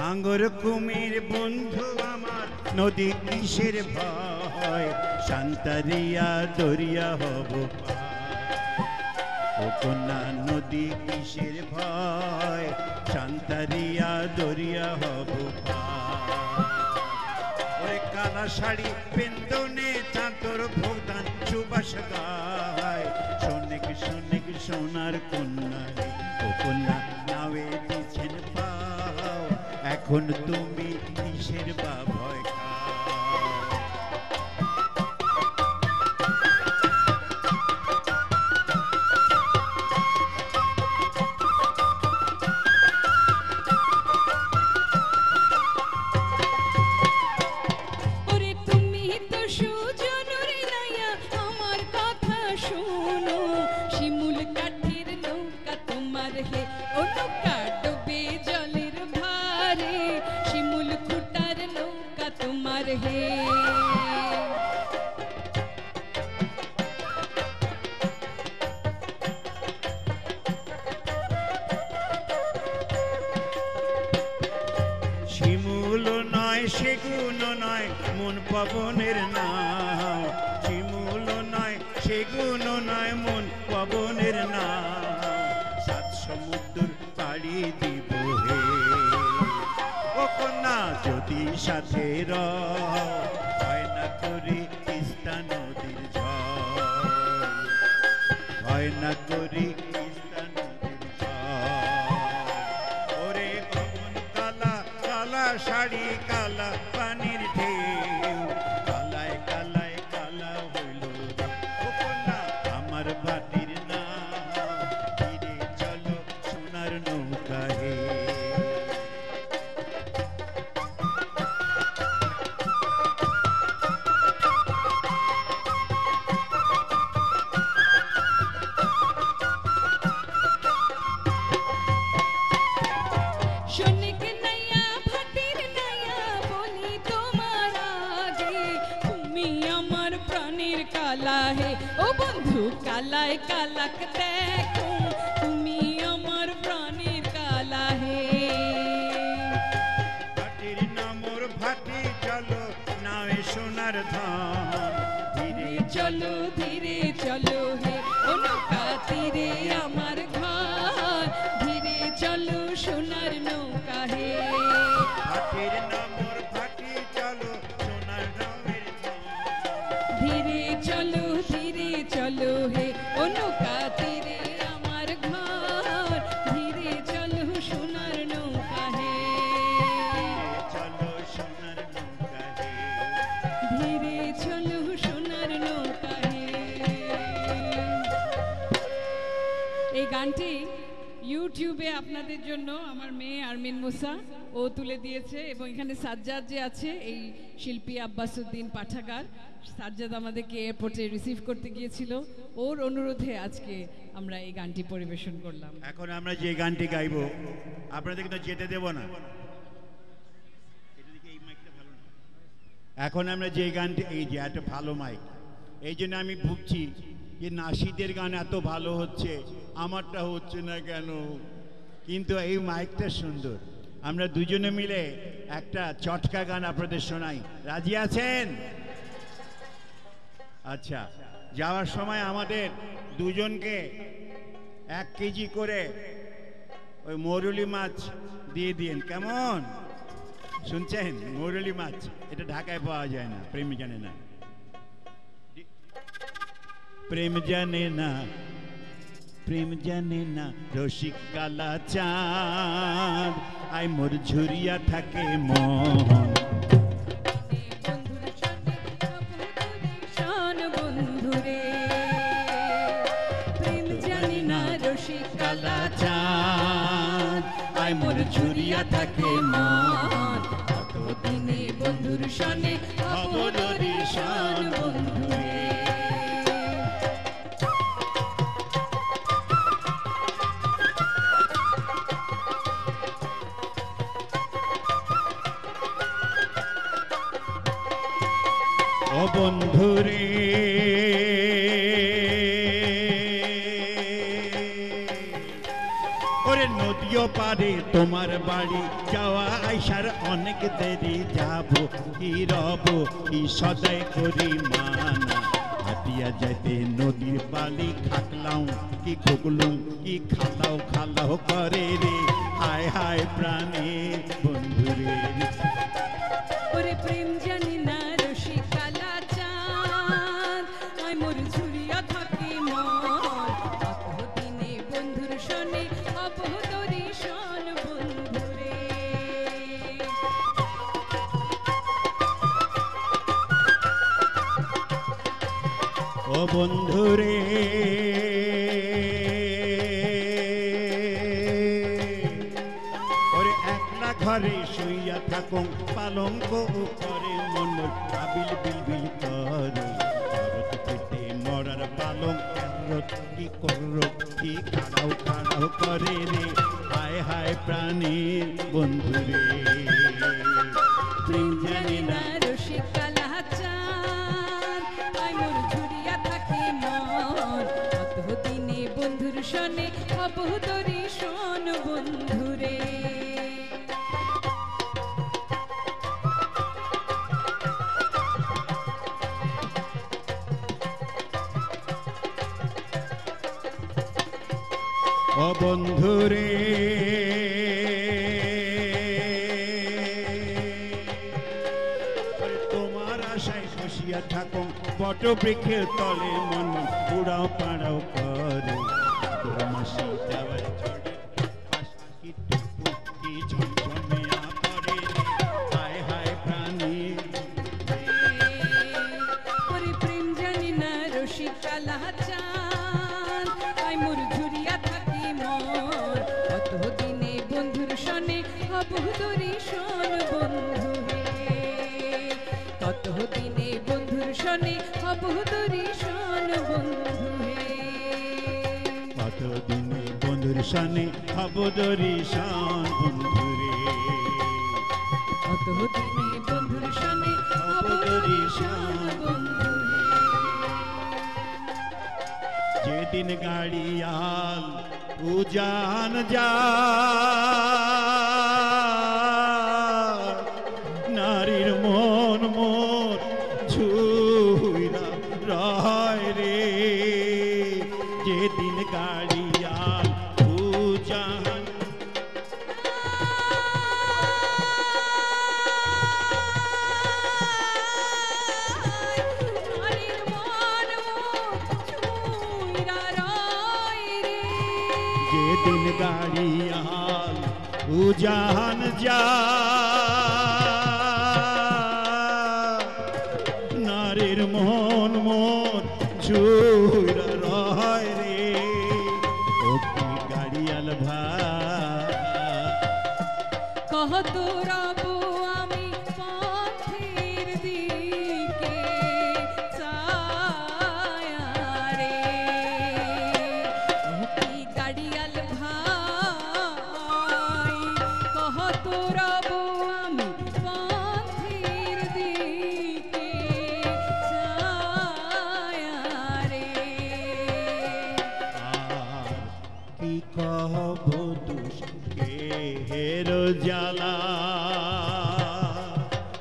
হাঙ্গর কুমির বন্ধু আমার নদী কিসের ভয় শান্তারিয়া দরিয়া হব ও কন্যা নদী কিসের ভয় শান্তারিয়া দরিয়া হব ওরে কালা শাড়ি পেন্দনে চাঁদর ভোদান সুবাস গায় শোনেক শোনেক সোনার কন্যা ও কন্যা নাওয়ে দিছেন পাও এখন তুমি কিসের বা ভয় পবনের নাম শিমুল নয় সেগুন নয় মন পবনের নাম সাত সমুদ্র পাড়ি দিব হে ও কন্যা যদি সাথে হয় না করি তিস্তা নদীর ঝড় হয় না করি তিস্তা নদীর ঝড় ওরে গগন কালা কালা শাড়ি কালা পানির ঢেউ কালায় কালাক দেখো তুমি আমার প্রাণের কালা হে ভাটির নামর ভাটি চলো নাওয়ে সোনার ধান ধীরে চলো ধীরে চলো হে ও নৌকা তীরে আমার ঘর ধীরে চলো সোনার নৌকা হে ভাটির নামর ভাটি চলো সোনার নামের ধীরে চলো হে ও নৌকা তীরে আমার ঘর ধীরে চলো সোনার নৌকা হে চলো সোনার নৌকা হে ধীরে চলো সোনার নৌকা হে এই গানটি ইউটিউবে আপনাদের জন্য আমার মেয়ে আরমিন মুসা ও তুলে দিয়েছে এবং এখানে সাজ্জাদ যে আছে এই শিল্পী আব্বাসউদ্দিন পাঠাগার সাজ্জাদ আমাদেরকে এয়ারপোর্টে রিসিভ করতে গিয়েছিল ওর অনুরোধে আজকে আমরা এই গানটি পরিবেশন করলাম এখন আমরা যে গানটি গাইবো আপনাদের কিন্তু যেতে দেব না এখন আমরা যে গানটি এই যে একটা ভালো মাইক এই জন্য আমি ভুগছি যে নাসিদের গান এত ভালো হচ্ছে আমারটা হচ্ছে না কেন কিন্তু এই মাইকটা সুন্দর আমরা দুজনে মিলে একটা চটকা গান আপনাদের শোনাই রাজি আছেন আচ্ছা যাওয়ার সময় আমাদের দুজনকে 1 কেজি করে ওই মৌরলি মাছ দিয়ে দিন কেমন শুনছেন মৌরলি মাছ এটা ঢাকায় পাওয়া যায় না প্রেম জানে না প্রেম জানে না প্রেম জানে না রসিক কালা চাঁদ আই মোর ঝুরিয়া থাকে মন বন্ধুরে প্রেম জানি না রসিক কালা চাঁদ আই মোর ঝুরিয়া থাকে মন কতদিনে বন্ধুর সনে অবলরি শান বন্ধুরে ও বন্ধুরে ও ওরে নদীও পারে তোমার বাড়ি যাওয়া আইসার অনেক দেরি যাব কি রব কি সদাই করি মানা হাতিয়া যাইতে নদীর বালি খাকলাও কি খুকলুম কি খালাও খালাও করে রে হায় হায় প্রাণের বন্ধুরে ওরে প্রেম জানি না রসিকালা চাঁদ আয় মোর ঝুরিয়া থাকি মন অপদিনে বন্ধুর সনে অপদরি শোন বন্ধুরে ও বন্ধুরে ওরে একলা ঘরে শুইয়া থাকুন পালঙ্ক উপরে মন কাবিল বিলবিল করে ভারত পেটে মরার পালঙ্ক কি করল কি কাড়াও কাড়াও করে রে হায় হায় প্রাণীর বন্ধুরে প্রেম জানি না রসিকালা চাঁদ আয় মোর ঝুরিয়া থাকি মন অতদিনে বন্ধুর সনে অপদরি শোন বন্ধুরে ও বন্ধুরে তোমার আশায় বসিয়া থাকো বট বৃক্ষের তলে মন উড়াও পাড়াও করে মাসি যাওয়ার ঝড়ে কি টুকু কি ঝমঝমিয়া করে হায় হায় প্রাণী ওরে প্রেম জানি না রসিকালা চাঁদ আয় মোর ঝুরিয়া থাকি মন অতদিনে বন্ধুর সনে অবহুদরি শোন বন্ধুরে ততদিনে বন্ধুর সনে অবহুদরি শোন বন্ধুরে কতদিনে বন্ধুর সনে অবদরি শান বন্ধুরে অতদিনে বন্ধুর সনে অবহুদরি শোন বন্ধুরে যেদিন গাড়িয়াল উজান যা নারীর মন মোর ঝুইরা রয় রে যেদিন গাড়িয়াল উজান নারীর মন ছুঁইরা রয় রে যেদিন গাড়িয়াল উজান যা নারীর মন মন ঝুইরা রয় রে ও কি গাড়িয়াল ভাই কহত রব আমি পথের দিকে চায়া রে ও কি গাড়িয়াল ভাই কহত রব আমি পথের দিকে চায়া রে আর কি কহব দুষ্কের জ্বালা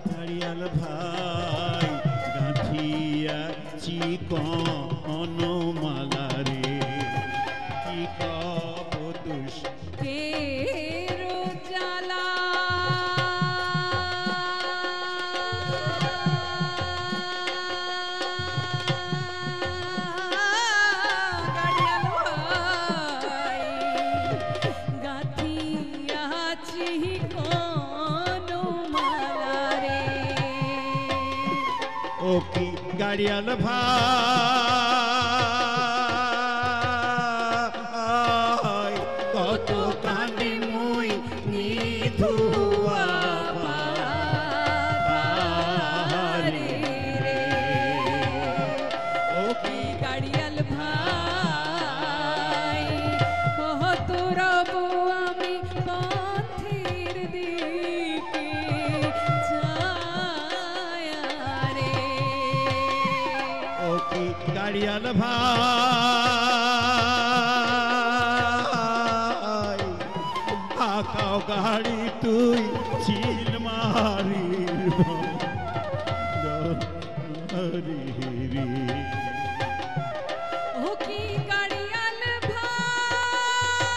গাড়িয়াল ভাই গাঁথিয়া চিকন মালা রে কি কহব দুষ্ক কেরো জ্বালা গাড়িয়াল ভাই গাথিয়াছি কোনো মালা রে ও কি গাড়িয়াল ভাই কত কাঁদি মুই নিধুয়া পারে রে ও কি গাড়িয়াল ভাই কহত রব আমি পথের দিকে চায়া রে ও কি গাড়িয়াল ভাই হাকাও গাড়ি তুই চিলমারির ও কি গাড়িয়াল ভাই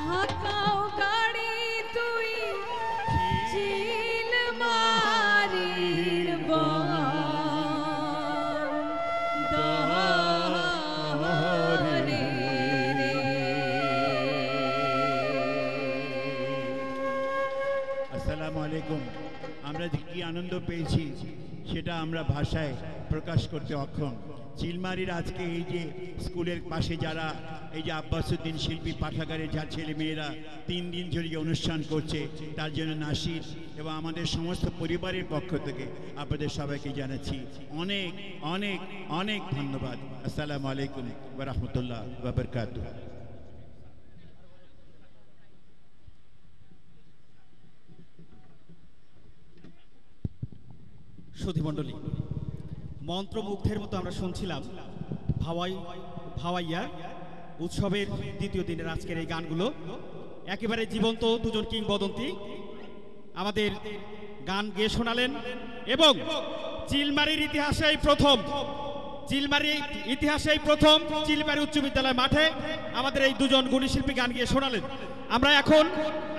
হাকাও গাড়ি তুই চিলমারির আসসালামু আলাইকুম। আমরা যে কি আনন্দ পেয়েছি সেটা আমরা ভাষায় প্রকাশ করতে অক্ষম। চিলমারির আজকে এই যে স্কুলের পাশে যারা এই যে আব্বাসুদ্দিন শিল্পী পাঠাগারে যা ছেলে মেয়েরা 3 দিন ধরে অনুষ্ঠান করছে তার জন্য নাসির এবং আমাদের সমস্ত পরিবারের পক্ষ থেকে আপনাদের সবাইকে জানাচ্ছি অনেক অনেক অনেক ধন্যবাদ। আসসালামু আলাইকুম ওয়া রাহমাতুল্লাহ ওয়া বারাকাতুহু। সুধীমণ্ডলী, মন্ত্রমুগ্ধের মতো আমরা শুনছিলাম ভাওয়াইয়া উৎসবের দ্বিতীয় দিনের আজকের এই গানগুলো। একেবারে জীবন্ত দুজন কিংবদন্তি আমাদের গান গেয়ে শোনালেন এবং চিলমারির ইতিহাসেই প্রথম চিলমারি উচ্চ বিদ্যালয় মাঠে আমাদের এই দুজন গুণী শিল্পী গান গেয়ে শোনালেন। আমরা এখন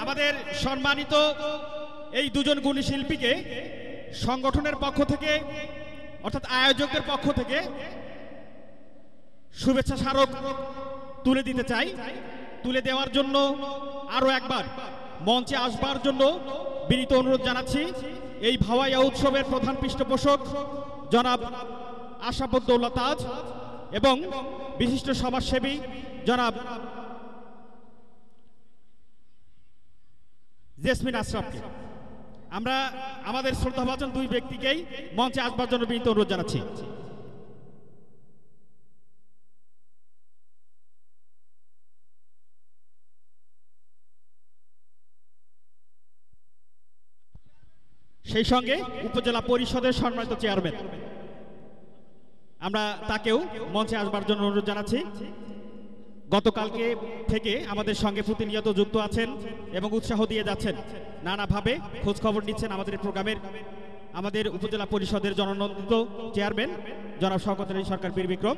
আমাদের সম্মানিত এই দুজন গুণী শিল্পীকে সংগঠনের পক্ষ থেকে অর্থাৎ আয়োজকদের পক্ষ থেকে শুভেচ্ছা স্মারক তুলে দিতে চাই। তুলে দেওয়ার জন্য আরো একবার মঞ্চে আসবার জন্য বিনীত অনুরোধ জানাচ্ছি এই ভাওয়াইয়া উৎসবের প্রধান পৃষ্ঠপোষক জনাব আশরাফুদ্দৌলা তাজ এবং বিশিষ্ট সমাজসেবী জনাব জেসমিন আশরাফকে। আমরা আমাদের শ্রদ্ধাভাজন দুই ব্যক্তিকেই মঞ্চে আসবার জন্য বিনীত অনুরোধ জানাচ্ছি। সেই সঙ্গে উপজেলা পরিষদের সম্মানিত চেয়ারম্যান, আমরা তাকেও মঞ্চে আসবার জন্য অনুরোধ জানাচ্ছি। গতকালকে থেকে আমাদের সঙ্গে প্রতিনিয়ত যুক্ত আছেন এবং উৎসাহ দিয়ে যাচ্ছেন, নানাভাবে খোঁজ খবর নিচ্ছেন আমাদের প্রোগ্রামের আমাদের উপজেলা পরিষদের জননন্দিত চেয়ারম্যান জনাব শওকত আলী সরকার বীর বিক্রম।